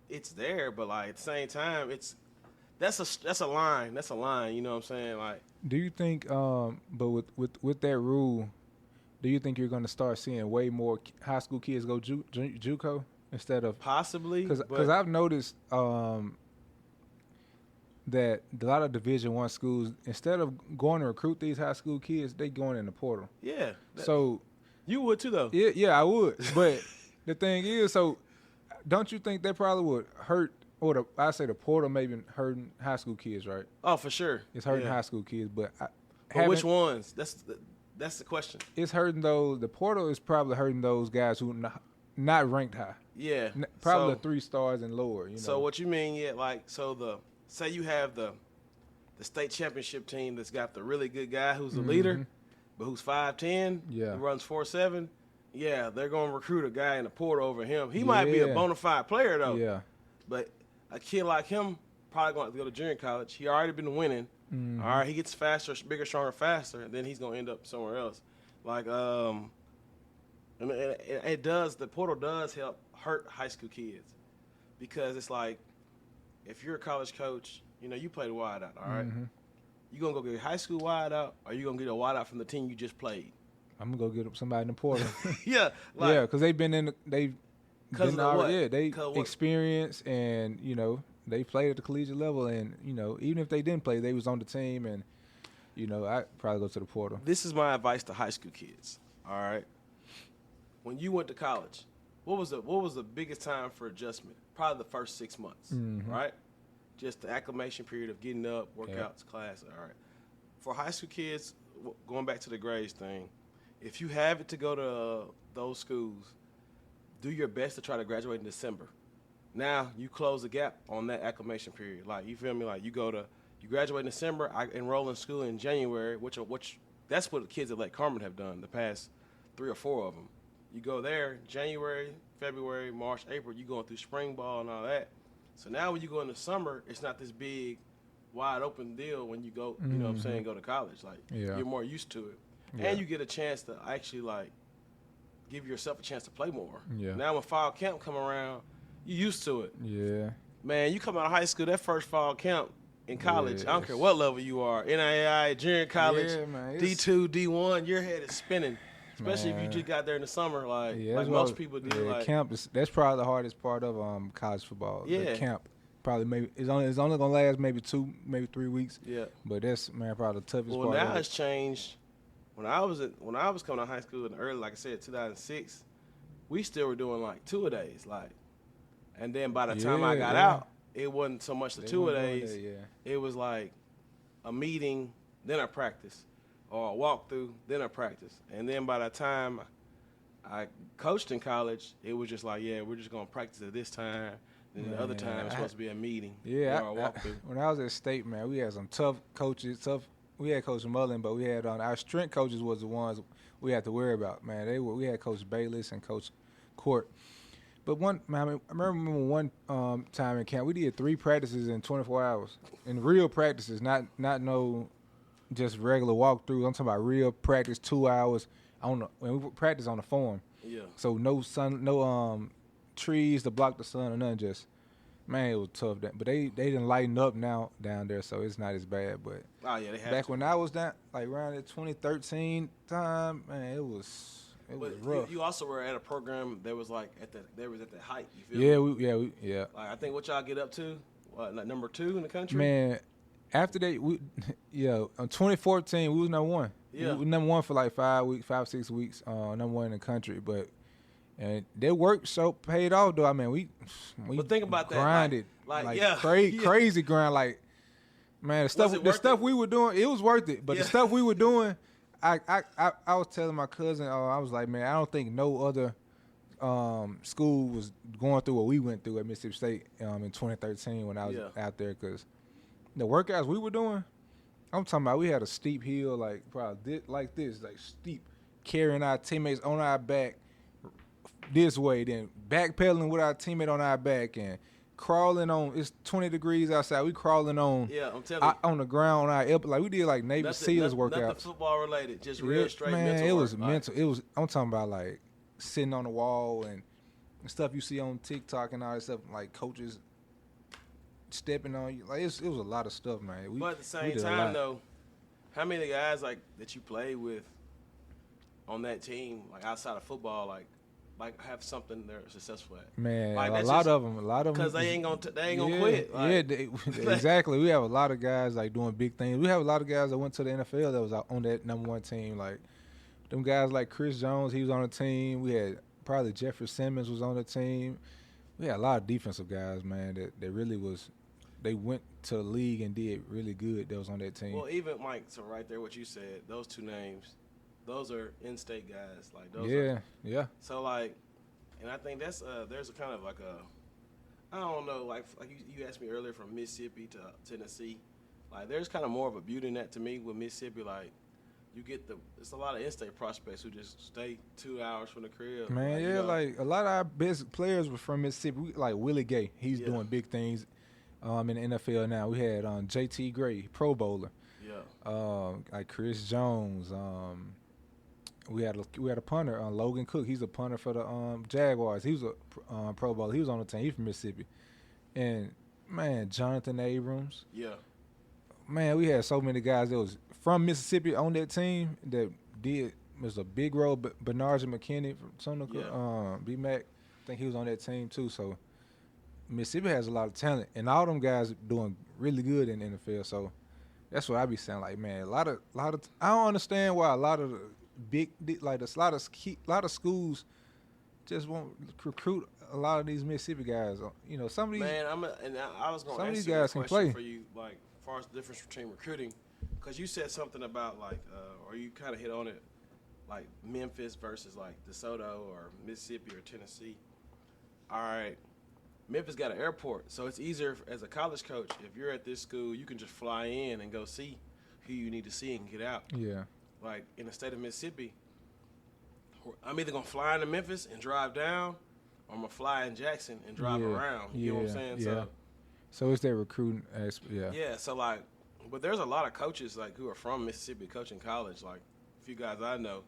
it's there, but, like, at the same time, that's a line. That's a line, you know what I'm saying? Like, do you think, but with that rule, do you think you're going to start seeing way more high school kids go JUCO instead of possibly? Because I've noticed that a lot of Division I schools, instead of going to recruit these high school kids, they going in the portal. Yeah. So you would too, though. Yeah, I would. But the thing is, so don't you think that probably would hurt? Or I say the portal maybe hurting high school kids, right? Oh, for sure. It's hurting high school kids, but which ones? That's the question. It's hurting those. The portal is probably hurting those guys who not ranked high. Yeah, probably 3 stars and lower. You know. So what you mean? Yeah, like say you have the state championship team that's got the really good guy who's a leader, but who's 5'10", yeah, who runs 4.7. Yeah, they're going to recruit a guy in the portal over him. He might be a bona fide player though. Yeah, but a kid like him probably going to go to junior college. He already been winning. All right, he gets faster, bigger, stronger, faster, and then he's going to end up somewhere else. Like, and it does, the portal does help hurt high school kids because it's like, if you're a college coach, you know, you play the wide out, all right? You going to go get a high school wide out, or you going to get a wide out from the team you just played? I'm going to go get somebody in the portal. Yeah. Like, yeah, because they've been they experience and, you know, they played at the collegiate level, and, you know, even if they didn't play, they was on the team, and, you know, I'd probably go to the portal. This is my advice to high school kids, all right? When you went to college, what was the biggest time for adjustment? Probably the first 6 months, right? Just the acclimation period of getting up, workouts, class, all right? For high school kids, going back to the grades thing, if you have it to go to those schools, do your best to try to graduate in December. Now you close the gap on that acclimation period. Like, you feel me? Like, you graduate in December, I enroll in school in January, which that's what the kids at Lake Cormorant have done the past 3 or 4 of them. You go there January, February, March, April, you going through spring ball and all that. So now when you go in the summer, it's not this big, wide open deal when you go, you know what I'm saying, go to college. Like, you're more used to it. Yeah. And you get a chance to actually, like, give yourself a chance to play more. Yeah. Now when fall camp come around, you used to it. Yeah. Man, you come out of high school, that first fall camp in college, I don't care what level you are, NAIA, junior college, D2, D1, your head is spinning. Especially if you just got there in the summer, like most people do. Yeah, like, camp that's probably the hardest part of college football. Yeah. The camp. Probably maybe it's only gonna last maybe 2, maybe 3 weeks. Yeah. But that's probably the toughest part. Well, now it's changed. When I was coming to high school in the early, like I said, 2006, we still were doing like 2-a-days, like. And then by the time I got out, it wasn't so much the 2-a-days. It was like a meeting, then a practice, or a walkthrough, then a practice. And then by the time I coached in college, it was just like, we're just going to practice at this time. Then the other time it's supposed to be a meeting or a walkthrough. When I was at State, man, we had some tough coaches, we had Coach Mullen, but we had our strength coaches was the ones we had to worry about, man. We had Coach Bayless and Coach Court. But I remember one time in camp, we did 3 practices in 24 hours. In real practices, not no just regular walkthroughs. I'm talking about real practice, 2 hours. When we practice on the farm. Yeah. So no sun, no trees to block the sun or nothing. Just, man, it was tough. But they didn't lighten up now down there, so it's not as bad. But they have back when I was down, like around the 2013 time, man, it was rough. You also were at a program that was like at the height. You feel me? Yeah. Like, I think what y'all get up to, like number 2 in the country. Man, after that, in 2014 we was number 1. Yeah, we was number 1 for like 5, 6 weeks. Number 1 in the country, and their work paid off though. I mean, we but think about grinded, that, crazy grind. Like Man, the stuff we were doing, it was worth it. But the stuff we were doing, I was telling my cousin, I was like, man, I don't think no other school was going through what we went through at Mississippi State in 2013 when I was out there, because the workouts we were doing, I'm talking about we had a steep hill, like probably like steep, carrying our teammates on our back this way, then backpedaling with our teammate on our back and crawling on. It's 20 degrees outside. We crawling on. Yeah, I'm telling you. On the ground on our elbow. Like we did like Navy SEALs workouts. Nothing football related. Just real straight man, mental. It was work. mental. It was. I'm talking about like sitting on the wall and stuff you see on TikTok and all that stuff. Like coaches stepping on you. Like it was a lot of stuff, man. But at the same time, though, how many guys like that you play with on that team, like outside of football, like have something they're successful at? Man, like, a lot of them, because they ain't gonna quit. Like, exactly. We have a lot of guys like doing big things. We have a lot of guys that went to the NFL that was on that number one team. Like them guys like Chris Jones, he was on the team. We had probably Jeffrey Simmons was on the team. We had a lot of defensive guys, man, that really was. They went to the league and did really good. That was on that team. Well, even Mike, so right there, what you said, those two names. Those are in-state guys, like those. Yeah. So like, and I think that's there's a kind of like a, I don't know, like you asked me earlier from Mississippi to Tennessee, like there's kind of more of a beauty in that to me with Mississippi. Like you get it's a lot of in-state prospects who just stay 2 hours from the crib. Man, like a lot of our best players were from Mississippi. Like Willie Gay, he's doing big things in the NFL now. We had JT Gray, Pro Bowler. Yeah. Like Chris Jones. We had a punter, Logan Cook. He's a punter for the Jaguars. He was a Pro Bowler. He was on the team. He's from Mississippi. And, man, Jonathan Abrams. Yeah. Man, we had so many guys that was from Mississippi on that team that was a big role. Bernard McKinney from Tunica, B-Mac. I think he was on that team too. So, Mississippi has a lot of talent. And all them guys are doing really good in the NFL. So, that's what I be saying. Like, man, a lot of I don't understand why a lot of the a lot of schools just won't recruit a lot of these Mississippi guys. You know, some of these. Man, I was going to ask these you guys a can question play for you, like, as far as the difference between recruiting, because you said something about like, or you kind of hit on it, like Memphis versus like DeSoto or Mississippi or Tennessee. All right, Memphis got an airport, so it's easier as a college coach. If you're at this school, you can just fly in and go see who you need to see and get out. Yeah. Like, in the state of Mississippi, I'm either going to fly into Memphis and drive down, or I'm going to fly in Jackson and drive around. You know what I'm saying? Yeah. So it's their recruiting aspect, Yeah, so, like, but there's a lot of coaches, like, who are from Mississippi coaching college. Like, a few guys I know,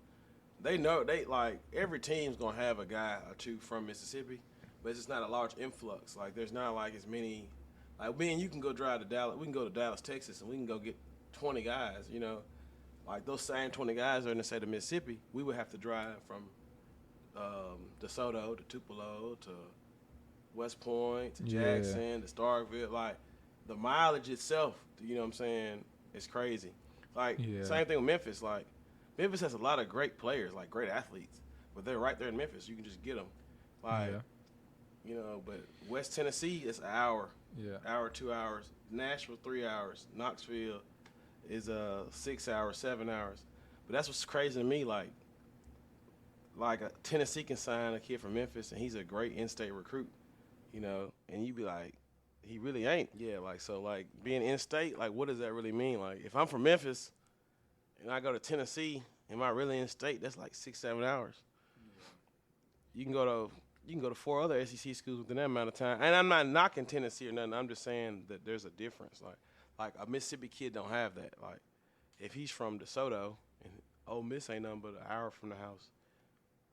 like, every team's going to have a guy or two from Mississippi, but it's just not a large influx. Like, there's not, like, as many. Like, me and you can go drive to Dallas. We can go to Dallas, Texas, and we can go get 20 guys, you know. Like, those same 20 guys are in the state of Mississippi. We would have to drive from DeSoto to Tupelo to West Point to Jackson to Starkville. Like, the mileage itself, you know what I'm saying, is crazy. Like, same thing with Memphis. Like, Memphis has a lot of great players, like great athletes, but they're right there in Memphis. You can just get them. Like, you know, but West Tennessee is an hour, hour, 2 hours. Nashville, 3 hours. Knoxville is 6 hours, 7 hours. But that's what's crazy to me. Like Tennessee can sign a kid from Memphis, and he's a great in-state recruit, you know. And you be like, he really ain't. Yeah, like, so, like, being in-state, like, what does that really mean? Like, if I'm from Memphis and I go to Tennessee, am I really in-state? That's like 6, 7 hours. You can go to 4 other SEC schools within that amount of time. And I'm not knocking Tennessee or nothing. I'm just saying that there's a difference. Like a Mississippi kid don't have that. Like, if he's from DeSoto and Ole Miss ain't nothing but an hour from the house,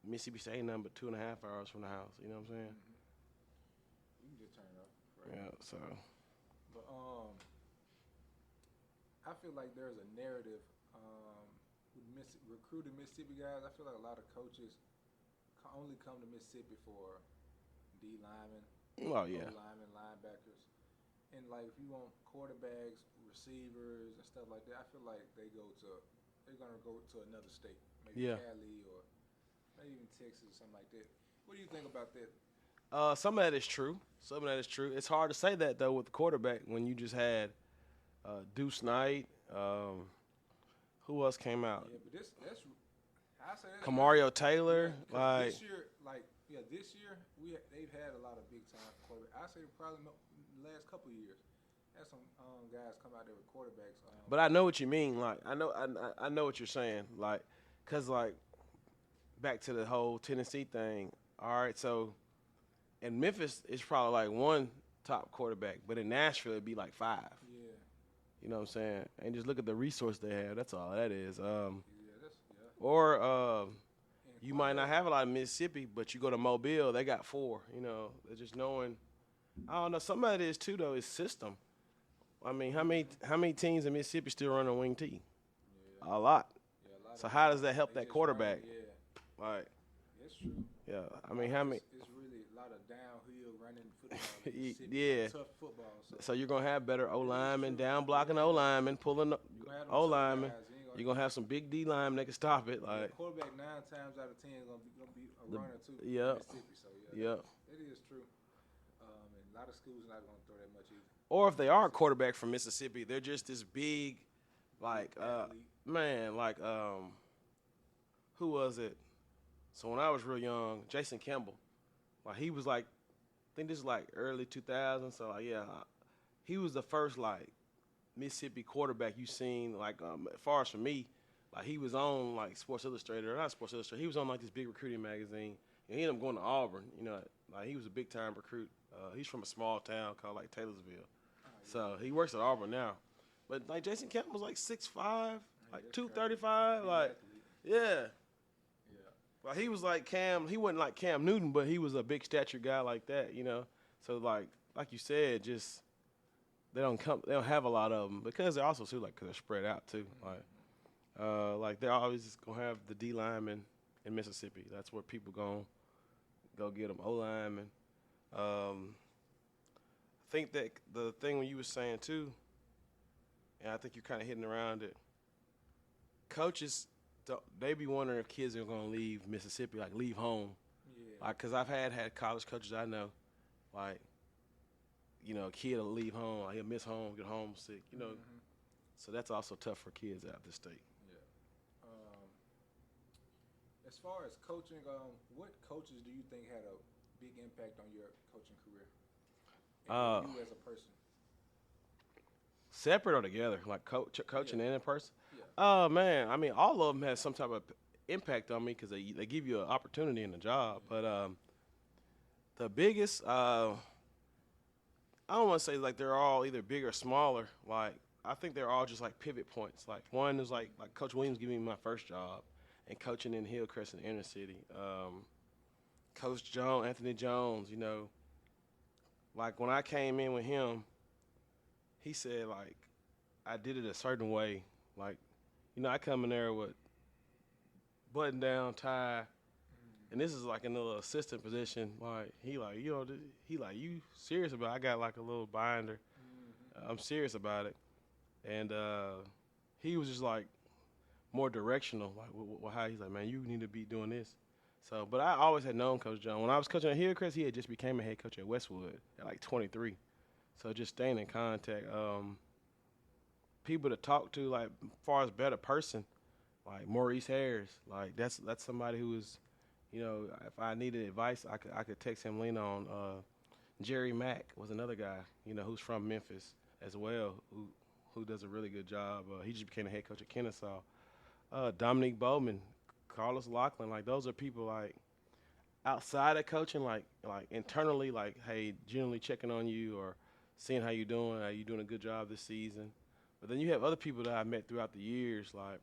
Mississippi State ain't nothing but 2.5 hours from the house. You know what I'm saying? You can just turn it off. Right? Yeah. So. But I feel like there's a narrative with recruiting Mississippi guys. I feel like a lot of coaches only come to Mississippi for D linemen, linemen, linebackers. And, like, if you want quarterbacks, receivers, and stuff like that, I feel like they're going to go to another state, maybe Cali or maybe even Texas or something like that. What do you think about that? Some of that is true. It's hard to say that, though, with the quarterback when you just had Deuce Knight. Who else came out? Yeah, but that's I say that's Kamario Taylor. Yeah, Like this year they've had a lot of big time quarterbacks. I say probably the last couple of years. Had some guys come out there with quarterbacks. But I know what you mean. Like I know what you're saying. Like, cause like back to the whole Tennessee thing. All right, so in Memphis it's probably like one top quarterback, but in Nashville it'd be like 5. Yeah. You know what I'm saying? And just look at the resource they have. That's all that is. Yeah. Or you might not have a lot of Mississippi, but you go to Mobile, they got 4. You know, they're just knowing. I don't know. Some of it is too though. Is system. I mean, how many teams in Mississippi still run a wing T? Yeah. A lot. Yeah, a lot. So how does that help that quarterback? Like. That's true. Yeah, I mean, how many? It's really a lot of downhill running football. Yeah. Tough football. So you're gonna have better O linemen, down blocking O linemen, pulling O linemen. You're gonna have some big D linemen that can stop it. Like quarterback 9 times out of 10 is gonna be a runner too. Yeah. So yeah. It is true. And a lot of schools are not gonna throw that much either. Or if they are a quarterback from Mississippi, they're just this big, like man, like who was it? So when I was real young, Jason Campbell, like he was like, I think this is like early 2000s. So like, yeah, he was the first like Mississippi quarterback you seen. Like as far as for me, like he was on like Sports Illustrated, or not Sports Illustrated. He was on like this big recruiting magazine, and he ended up going to Auburn. You know, like he was a big time recruit. He's from a small town called like Taylorsville, so he works at Auburn now. But like Jason Campbell was like 6'5", like 235, like yeah. Well, he was like Cam. He wasn't like Cam Newton, but he was a big stature guy like that, you know. So like you said, just they don't have a lot of them because they're also too like because they're spread out too. Like they're always just gonna have the D linemen in Mississippi. That's where people gonna go get them. O linemen. I think that the thing when you were saying too, and I think you're kind of hitting around it. Coaches. They be wondering if kids are gonna leave Mississippi, like leave home, like because I've had college coaches I know, like, you know, a kid will leave home, like he'll miss home, get homesick, you know, so that's also tough for kids out of the state. Yeah. As far as coaching, what coaches do you think had a big impact on your coaching career? And you as a person. Separate or together, like coaching and in person? Yeah. Oh, man. I mean, all of them have some type of impact on me because they give you an opportunity in the job. But the biggest, I don't want to say like they're all either big or smaller. Like, I think they're all just like pivot points. Like, one is like Coach Williams giving me my first job and coaching in Hillcrest in the inner city. Coach Jones, Anthony Jones, you know, like when I came in with him, he said, like, I did it a certain way. Like, you know, I come in there with button down, tie, and this is like in a little assistant position. Like, he like, you know, you serious about it? I got like a little binder. I'm serious about it. And he was just like more directional, like how he's like, man, you need to be doing this. So, but I always had known Coach John. When I was coaching at Hillcrest, he had just became a head coach at Westwood at like 23. So just staying in contact. People to talk to, like, as far as better person, like Maurice Harris, like that's somebody who is, you know, if I needed advice, I could text him, lean on. Jerry Mack was another guy, you know, who's from Memphis as well, who does a really good job. He just became a head coach at Kennesaw. Dominique Bowman, Carlos Lachlan, like those are people like outside of coaching, like internally, like, hey, generally checking on you or seeing how you're doing. Are you doing a good job this season? But then you have other people that I've met throughout the years, like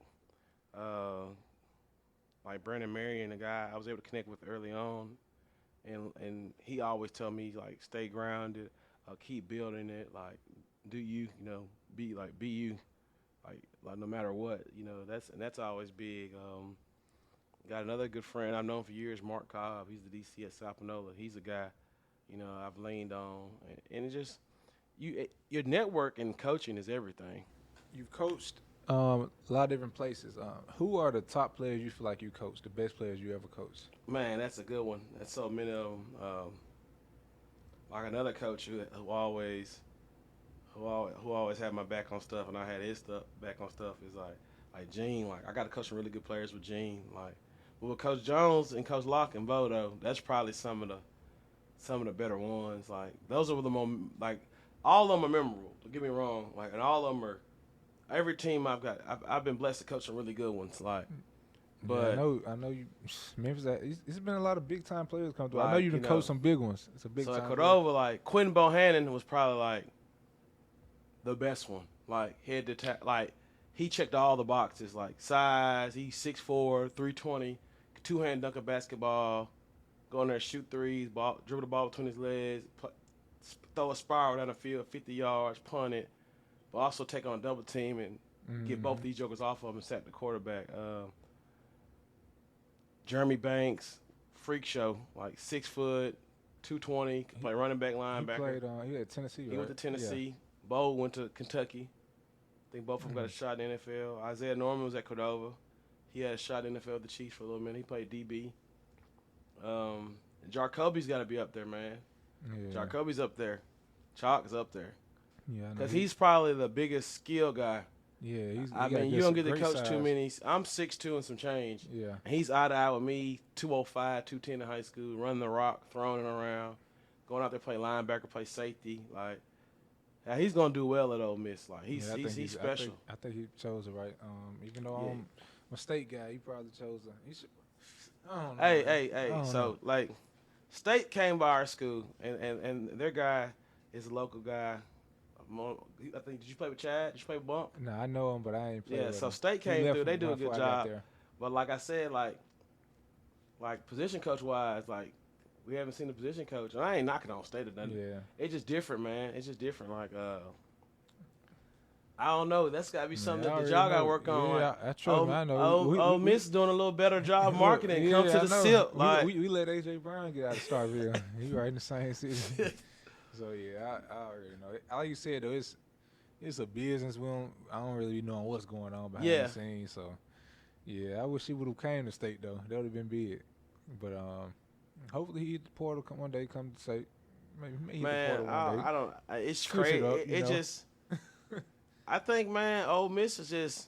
Brandon Marion, a guy I was able to connect with early on, and he always tell me, like, stay grounded, keep building it, like, do you, you know, be you, like no matter what, you know, that's always big. Got another good friend I've known for years, Mark Cobb. He's the DC at Sapanola. He's a guy, you know, I've leaned on, and it just your network and coaching is everything. You've coached a lot of different places. Who are the top players you feel like you coached, the best players you ever coached? Man, that's a good one. That's so many of them. Like another coach who who always had my back on stuff, and I had his stuff back on stuff is like Gene. Like I got to coach some really good players with Gene. Like with Coach Jones and Coach Locke and Bo though, that's probably some of the better ones. Like those are the more like all of them are memorable. Don't get me wrong. Like and all of them are. Every team I've been blessed to coach some really good ones. Like, but yeah, I know you. Memphis, it's been a lot of big time players come through. Like, I know you can coach some big ones. It's a big so time. at Cordova, like Quentin Bohannon was probably like the best one. Like head to like he checked all the boxes. Like size, he's 6'4", 320, two-hand dunk a basketball, go in there shoot threes, dribble the ball between his legs, throw a spiral down the field, 50 yards, punt it. But also take on a double team and get both these jokers off of him and sack the quarterback. Jeremy Banks, freak show, like 6 foot, 220, could play running back, linebacker. He at Tennessee, right? He went to Tennessee. Yeah. Bo went to Kentucky. I think both of them got a shot in the NFL. Isaiah Norman was at Cordova. He had a shot in the NFL with the Chiefs for a little minute. He played DB. Jarcoby's got to be up there, man. Yeah. Jarcoby's up there. Chalk is up there. Yeah, because he's probably the biggest skill guy. Yeah, I mean, you don't get to coach size. Too many. I'm 6'2" and some change. Yeah, and he's eye to eye with me, 205, 210 in high school, running the rock, throwing it around, going out there play linebacker, play safety. Like, he's gonna do well at Ole Miss. Like, he's special. I think he chose it right. Even though I'm a state guy, he probably chose it. He should. I don't know. Hey. So like, State came by our school, and their guy is a local guy. I think, did you play with Chad? Did you play with Bump? No, I know him, but I ain't played with him. So State came through. They do a good job. But like I said, like position coach-wise, like, we haven't seen the position coach. And I ain't knocking on State or nothing. Yeah. It's just different, man. It's just different. Like, I don't know. That's got to be something that y'all got to work on. Yeah, that's true. I know. Ole Miss doing a little better job marketing. Come to the Sipp. Like, we let A.J. Brown get out of Starville. He right in the same city. So yeah, I already know. Like you said though, it's a business. I don't really be knowing what's going on behind the scenes. So yeah, I wish he would have came to State though. That would have been big. But hopefully he hit the portal one day. Come to State. Maybe he hit the portal one day. I don't. It's crazy. It just. I think, man, Ole Miss is just.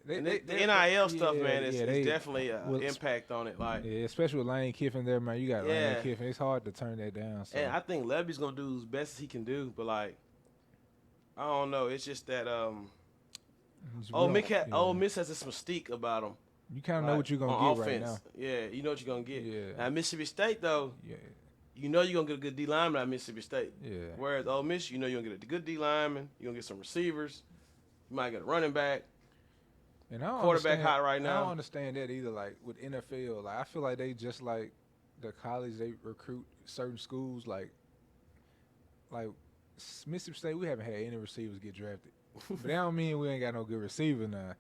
The NIL stuff, man, is definitely an impact on it. Like, yeah, especially with Lane Kiffin there, man. You got Lane Kiffin. It's hard to turn that down. So. And I think Levy's gonna do as best he can do, but like, I don't know. It's just that Ole Miss has this mystique about them. You kind of know what you're gonna get right now. Yeah, you know what you're gonna get. Yeah. Now Mississippi State though, you know you're gonna get a good D lineman at Mississippi State. Yeah. Whereas Ole Miss, you know you're gonna get a good D lineman. You're gonna get some receivers. You might get a running back. And I don't quarterback hot right now. I don't understand that either. Like with NFL, like I feel like they just like the college, they recruit certain schools. Like Mississippi State, we haven't had any receivers get drafted, but that don't mean we ain't got no good receiver now.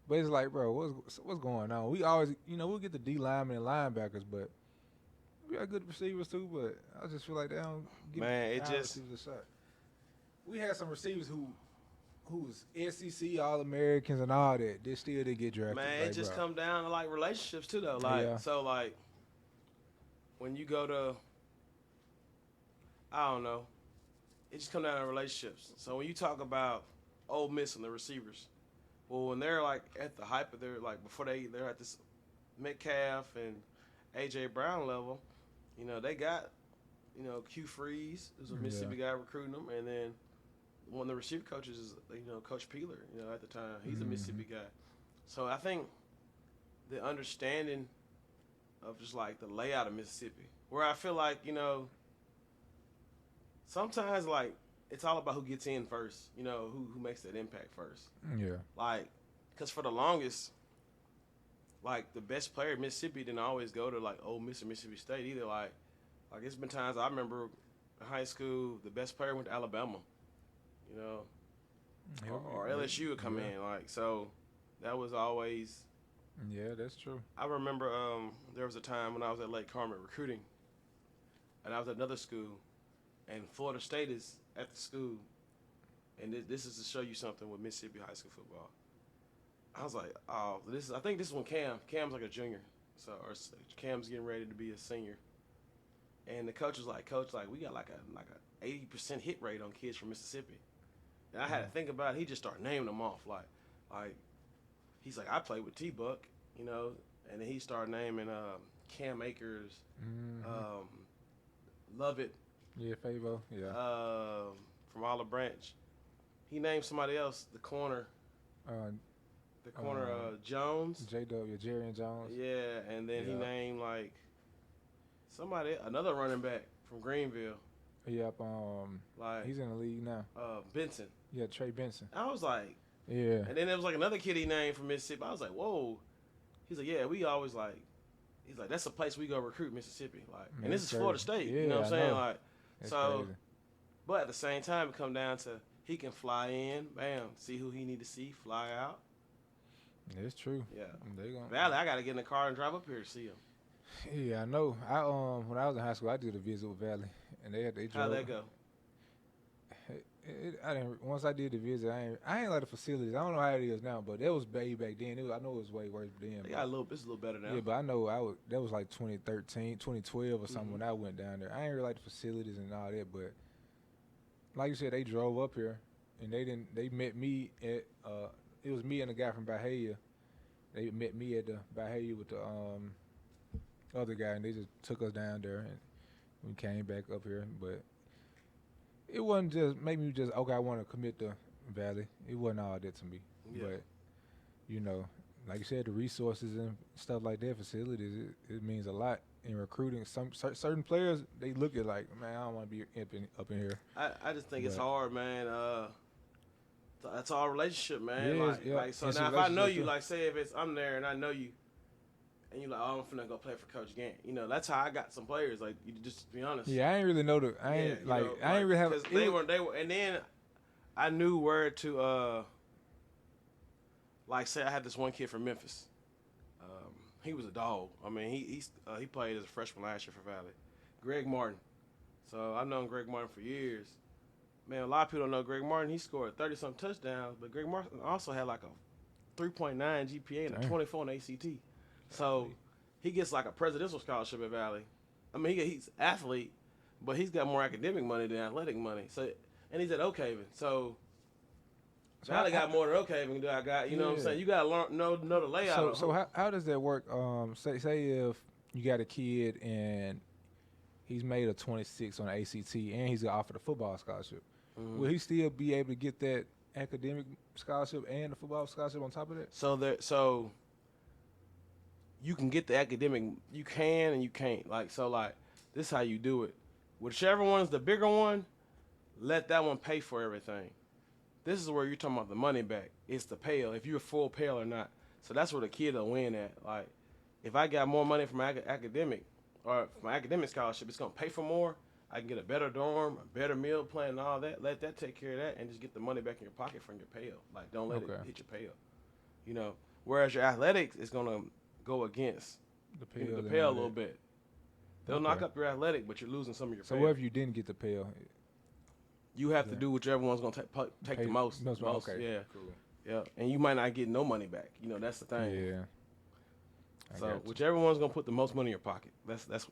But it's like, bro, what's going on? We always, we'll get the D linemen and linebackers, but we got good receivers too. But I just feel like they don't give receivers a shot. We had some receivers who's SEC All-Americans and all that, they still didn't get drafted. Man, it just come down to, like, relationships, too, though. Like, so, like, when you go to, I don't know, it just come down to relationships. So when you talk about Ole Miss and the receivers, well, when they're, like, at the hype of their, like, before they're at this Metcalf and A.J. Brown level, they got, Q Freeze, who's a Mississippi guy recruiting them, and then one of the receiver coaches is, Coach Peeler, at the time. He's a Mississippi guy. So I think the understanding of just, like, the layout of Mississippi, where I feel like, sometimes, like, it's all about who gets in first, who makes that impact first. Yeah. Like, because for the longest, like, the best player in Mississippi didn't always go to, like, Ole Miss or Mississippi State either. Like it's been times I remember in high school, the best player went to Alabama. Or LSU would come in, like, so that was always. Yeah, that's true. I remember there was a time when I was at Lake Cormorant recruiting, and I was at another school, and Florida State is at the school, and this is to show you something with Mississippi high school football. I was like, oh, I think this is when Cam's like a junior, or Cam's getting ready to be a senior, And the coach was like, Coach, like we got like a 80% hit rate on kids from Mississippi. And I had to think about it. He just started naming them off. Like he's like, I played with T-Buck, you know, and then he started naming Cam Akers, Lovett. Yeah, Favo. Yeah. From Olive Branch. He named somebody else, the corner. Jones. J.W. Jerry and Jones. Yeah, and then he named like another running back from Greenville. Yep. Like he's in the league now. Benson. Yeah, Trey Benson. I was like, yeah. And then there was like another kid he named from Mississippi. I was like, whoa. He's like, yeah, we always like. He's like, that's a place we go recruit, Mississippi. Like, Man, and this is crazy. Florida State. Yeah, you know what I'm I saying? know. Like, That's so. crazy. But at the same time, it come down to he can fly in, bam, see who he need to see, fly out. It's true. Yeah. Valley, I got to get in the car and drive up here to see him. Yeah, I know. When I was in high school, I did a visit with Valley, and they drove. How'd that go? I didn't. Once I did the visit, I ain't like the facilities. I don't know how it is now, but that was back then. I know it was way worse then. They got it's a little better now. Yeah, but I know that was like 2013, 2012 or something when I went down there. I ain't really like the facilities and all that, but like you said, they drove up here and they met me at it was me and a guy from Bahia. They met me at the Bahia with the other guy, and they just took us down there and we came back up here, but it wasn't just make me just okay. I want to commit to Valley. It wasn't all that to me, but you know, like you said, the resources and stuff like that, facilities, it means a lot in recruiting. Some certain players they look at like, man, I don't want to be up in here. I just think it's hard, man. That's all relationship, man. Yeah, like so it's now if I know you, too. like say if I'm there and I know you, and you're like, oh, I'm finna go play for Coach Gant. You know, that's how I got some players. Like, you just be honest. Yeah, I ain't really know I ain't really have. Because they were, and then I knew where to. Like, say I had this one kid from Memphis. He was a dog. I mean, he played as a freshman last year for Valley. Greg Martin. So I've known Greg Martin for years. Man, a lot of people don't know Greg Martin. He scored 30-something touchdowns, but Greg Martin also had like a 3.9 GPA and a 24 on ACT. So he gets like a presidential scholarship at Valley. I mean, he's an athlete, but he's got more academic money than athletic money. So, and he's at Oak Haven. So Valley got more than Oak Haven than I got. You know what I'm saying? You got to know the layout. So how does that work? Say if you got a kid and he's made a 26 on the ACT and he's offered a football scholarship, will he still be able to get that academic scholarship and the football scholarship on top of that? So you can get the academic, you can and you can't. Like this is how you do it. Whichever one's the bigger one, let that one pay for everything. This is where you're talking about the money back. It's the pale, if you're a full pale or not. So that's where the kid will win at. Like, if I got more money from academic or from academic scholarship, it's gonna pay for more. I can get a better dorm, a better meal plan, and all that. Let that take care of that, and just get the money back in your pocket from your pale. Like, don't let it hit your pale. You know, whereas your athletics is gonna go against the pale a little bit. They'll knock up your athletic, but you're losing some of your pale. So what if you didn't get the pale? You have to do whichever one's gonna take the most. Okay. Yeah. Cool. Yeah. And you might not get no money back. You know, that's the thing. Yeah. So whichever one's gonna put the most money in your pocket. That's.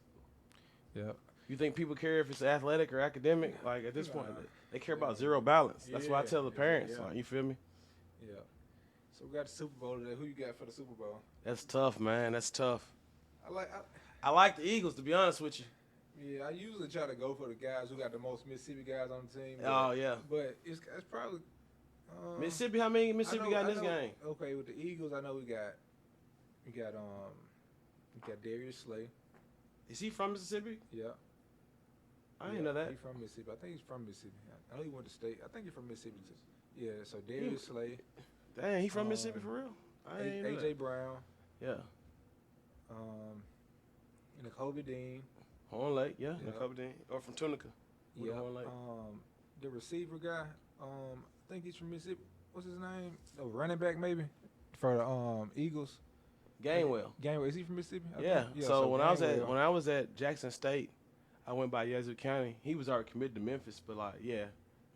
Yeah. You think people care if it's athletic or academic? Like at this point, they care about zero balance. That's why I tell the parents. Like, you feel me? Yeah. So we got the Super Bowl today. Who you got for the Super Bowl? That's tough, man. That's tough. I like the Eagles, to be honest with you. Yeah, I usually try to go for the guys who got the most Mississippi guys on the team. But it's probably Mississippi. How many Mississippi got in this game? Okay, with the Eagles, I know we got Darius Slay. Is he from Mississippi? Yeah. I didn't know that. He's from Mississippi. I think he's from Mississippi. I know he went to state. I think he's from Mississippi too. Yeah. So Darius Slay. Dang, he from Mississippi for real? I ain't know AJ that. Brown. Yeah. N'Kobe Dean. Horn Lake, yeah. N'Kobe Dean. Or from Tunica. Yeah. Horn Lake. The receiver guy, I think he's from Mississippi. What's his name? The running back maybe for the Eagles. Gainwell. Gainwell. Is he from Mississippi? Yeah. So when I was at Jackson State, I went by Yazoo County. He was already committed to Memphis, but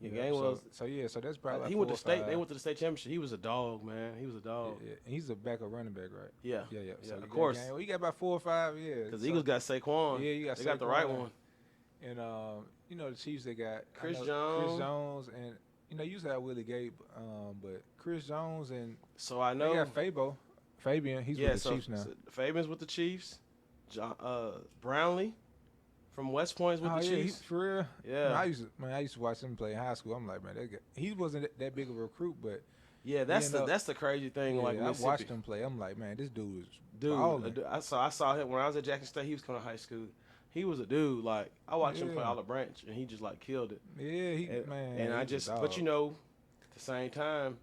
Gainwell. So that's probably. He went to state. They went to the state championship. He was a dog, man. He was a dog. Yeah. And he's a backup running back, right? Yeah. Yeah. So of course. He got about 4 or 5 years. Because the Eagles got Saquon. Yeah, you got. They got the right one. And you know the Chiefs, they got Chris Chris Jones. Jones, and you know you used to have Willie Gay, but Chris Jones and So I they know. got Fabian. He's with the Chiefs now. So Fabian's with the Chiefs. Brownlee from West Point's with the yeah, Chiefs. for real. Yeah. I used to watch him play in high school. I'm like, man, he wasn't that big of a recruit, but Yeah, that's the crazy thing. yeah, Like I Mississippi. watched him play. I'm like, man, this dude is Dude, balling. I saw him when I was at Jackson State. He was coming to high school. He was a dude. Like I watched him play Yeah. Olive Branch, and he just like killed it. Yeah, And I just, but you know, at the same time,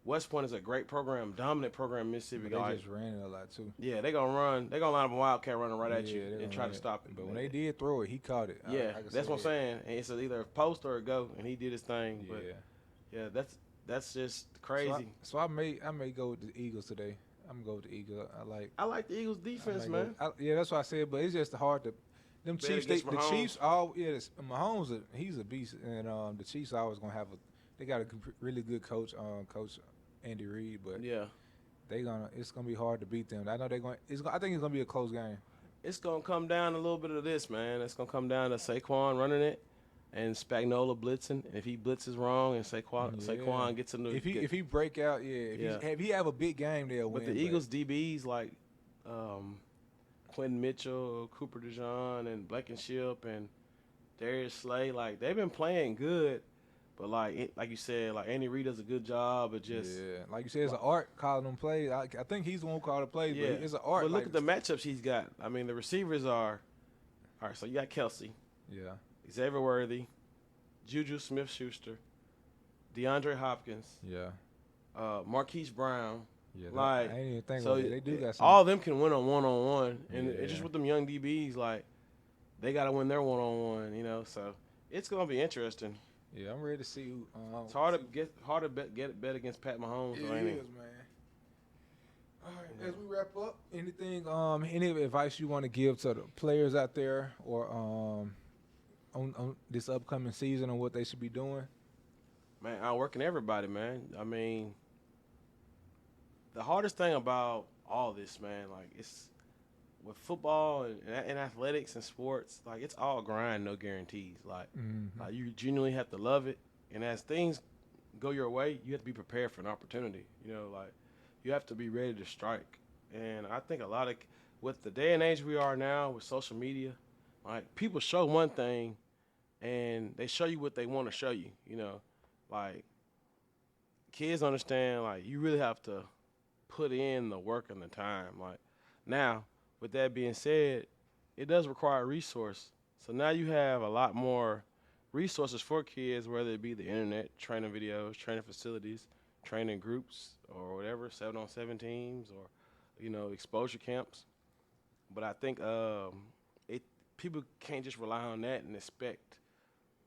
West Point is a great program, dominant program in Mississippi. they Like, just ran it a lot too. yeah, they're gonna line up a wildcat running right at Yeah, you they and gonna try run to it. stop it. But when they did throw it, he caught it. Yeah, I can that's say what I'm saying. And it's either a post or a go, and he did his thing. Yeah. But yeah, that's just crazy. So I may go with the Eagles today. I'm gonna go with the Eagles. I like the Eagles defense, I man. yeah, that's what I said. But it's just hard to. Them Bet Chiefs, against the Mahomes. Chiefs, Mahomes, he's a beast, and the Chiefs always gonna have they got a really good coach, Coach Andy Reid, but Yeah. it's gonna be hard to beat them. I know I think it's gonna be a close game. It's gonna come down a little bit of this, man. It's gonna come down to Saquon running it and Spagnuolo blitzing. And if he blitzes wrong and Saquon gets in the If he break out, if he have a big game, they'll win. But the Eagles DBs like Quentin Mitchell, Cooper DeJean, and Blankenship and Darius Slay, like they've been playing good. But like you said, like Andy Reid does a good job of just like you said, it's an art calling them plays. I think he's the one who called the plays, but it's an art. But look at the matchups he's got. I mean, the receivers are all right. So you got Kelsey, Xavier Worthy, Juju Smith-Schuster, DeAndre Hopkins, Marquise Brown. Yeah, Like, I ain't even think so about it. They do got some. all of them can win on one-on-one, and Yeah. it's just with them young DBs, like they got to win their one-on-one, you know. So it's gonna be interesting. Yeah, I'm ready to see who. It's hard to bet against Pat Mahomes. It though, ain't is, man. All right, as we wrap up, anything, any advice you want to give to the players out there, or on this upcoming season, on what they should be doing? Man, outworking everybody, man. I mean, the hardest thing about all this, man, like it's with football and athletics and sports, like it's all grind, no guarantees. Like, like you genuinely have to love it, and as things go your way, you have to be prepared for an opportunity. You know, like you have to be ready to strike. And I think a lot of with the day and age we are now with social media, like people show one thing, and they show you what they want to show you. You know, like kids understand like you really have to put in the work and the time. Like now, with that being said, it does require resource. So now you have a lot more resources for kids, whether it be the internet, training videos, training facilities, training groups, or whatever, 7-on-7 teams, or you know, exposure camps. But I think people can't just rely on that and expect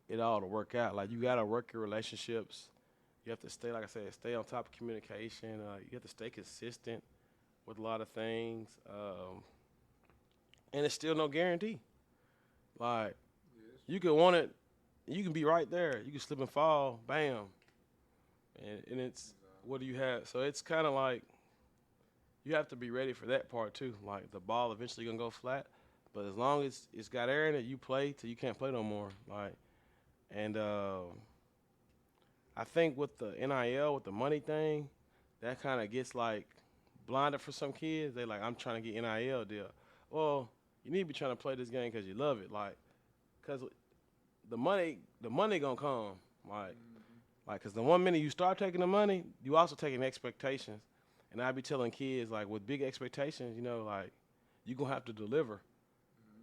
it all to work out. Like you gotta work your relationships. You have to stay, like I said, stay on top of communication. You have to stay consistent with a lot of things. And it's still no guarantee. Like, you can want it, you can be right there. You can slip and fall, bam. And it's, what do you have? So it's kind of like, you have to be ready for that part too. Like, the ball eventually going to go flat. But as long as it's got air in it, you play till you can't play no more. Like, and I think with the NIL, with the money thing, that kind of gets like blinded for some kids. They like, I'm trying to get NIL deal. Well, you need to be trying to play this game because you love it. Like, because the money gonna come. Like, because the one minute you start taking the money, you also taking expectations. And I be telling kids, like, with big expectations, you know, like, you gonna have to deliver.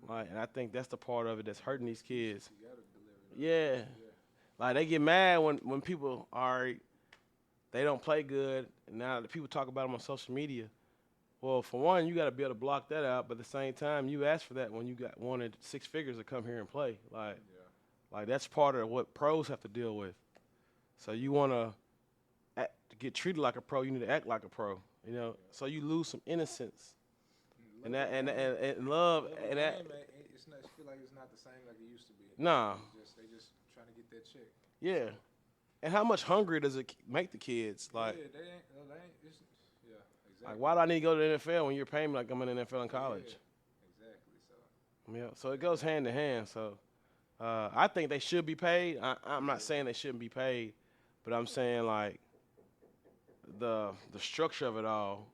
Like, and I think that's the part of it that's hurting these kids. You gotta deliver. Yeah. Like, they get mad when people they don't play good, and now the people talk about them on social media. Well, for one, you got to be able to block that out, but at the same time, you asked for that when you wanted 6 figures to come here and play. Like, like that's part of what pros have to deal with. So you want to get treated like a pro, you need to act like a pro, you know. So you lose some innocence, and love, and that. It's not. I feel like it's not the same like it used to be. Nah. They just trying to get that check. Yeah. And how much hungry does it make the kids? Like, yeah, they ain't. Yeah, exactly. like, why do I need to go to the NFL when you're paying me like I'm in the NFL in college? Yeah, exactly. So. Yeah. So it goes hand to hand. So I think they should be paid. I'm not saying they shouldn't be paid, but I'm saying like the structure of it all.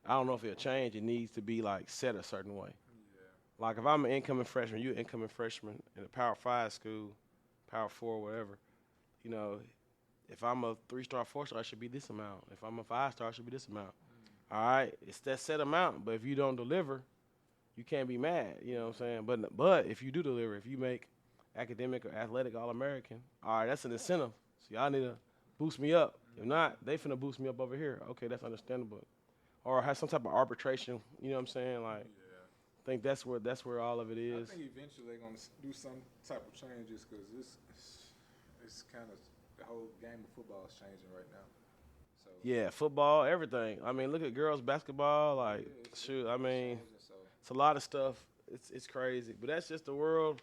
I don't know if it'll change. It needs to be like set a certain way. Yeah. Like if I'm an incoming freshman, you're an incoming freshman in a Power 5 school, Power 4, whatever. You know, if I'm a 3-star, 4-star, it should be this amount. If I'm a 5-star, it should be this amount. All right, it's that set amount. But if you don't deliver, you can't be mad. You know what I'm saying? But if you do deliver, if you make academic or athletic All-American, all right, that's an incentive. So y'all need to boost me up. If not, they finna boost me up over here. Okay, that's understandable. Or have some type of arbitration. You know what I'm saying? Like, I think that's where all of it is. I think eventually they're gonna do some type of changes because it's kind of the whole game of football is changing right now. So Yeah, football, everything. I mean, look at girls basketball. Like, shoot, I mean, it's a lot of stuff. It's crazy, but that's just the world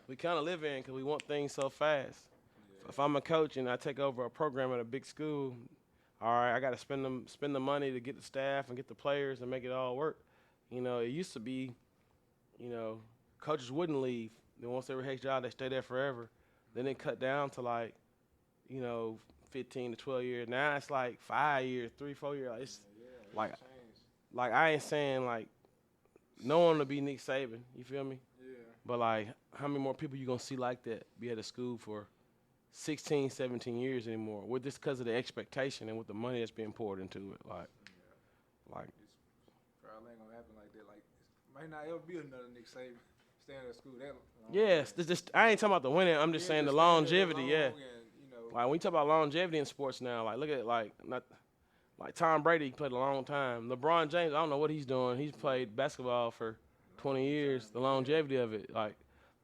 we kind of live in because we want things so fast. If I'm a coach and I take over a program at a big school, all right, I got to spend the money to get the staff and get the players and make it all work. You know, it used to be, you know, coaches wouldn't leave. Then once they were head job, they stay there forever. Then it cut down to like, you know, 15 to 12 years. Now it's like 5 years, 3, 4 years. It's like I ain't saying like no one to be Nick Saban. You feel me? Yeah. But like, how many more people you gonna see like that be at a school for 16, 17 years anymore? With this because of the expectation and with the money that's being poured into it, like. It's probably ain't gonna happen like that. Like, might not ever be another Nick Saban staying at school that long. Yes, I ain't talking about the winning. I'm just saying the longevity. Yeah. And, you know, Like when we talk about longevity in sports now, like look at like Tom Brady played a long time. LeBron James, I don't know what he's doing. He's played basketball for 20 years. The longevity of it, like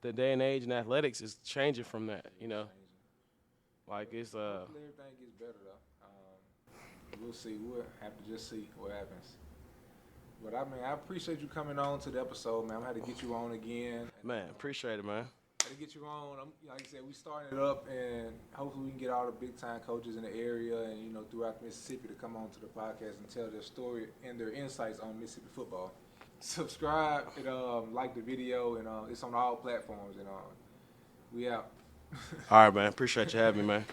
the day and age in athletics is changing from that. You know, like it's hopefully everything gets better though. We'll see. We'll have to just see what happens. But I mean, I appreciate you coming on to the episode, man. I'm going to get you on again. Man, appreciate it, man. To get you on, like I said, we starting it up, and hopefully we can get all the big time coaches in the area and you know throughout Mississippi to come on to the podcast and tell their story and their insights on Mississippi football. Subscribe and like the video, and it's on all platforms. And we out. All right, man. Appreciate you having me, man.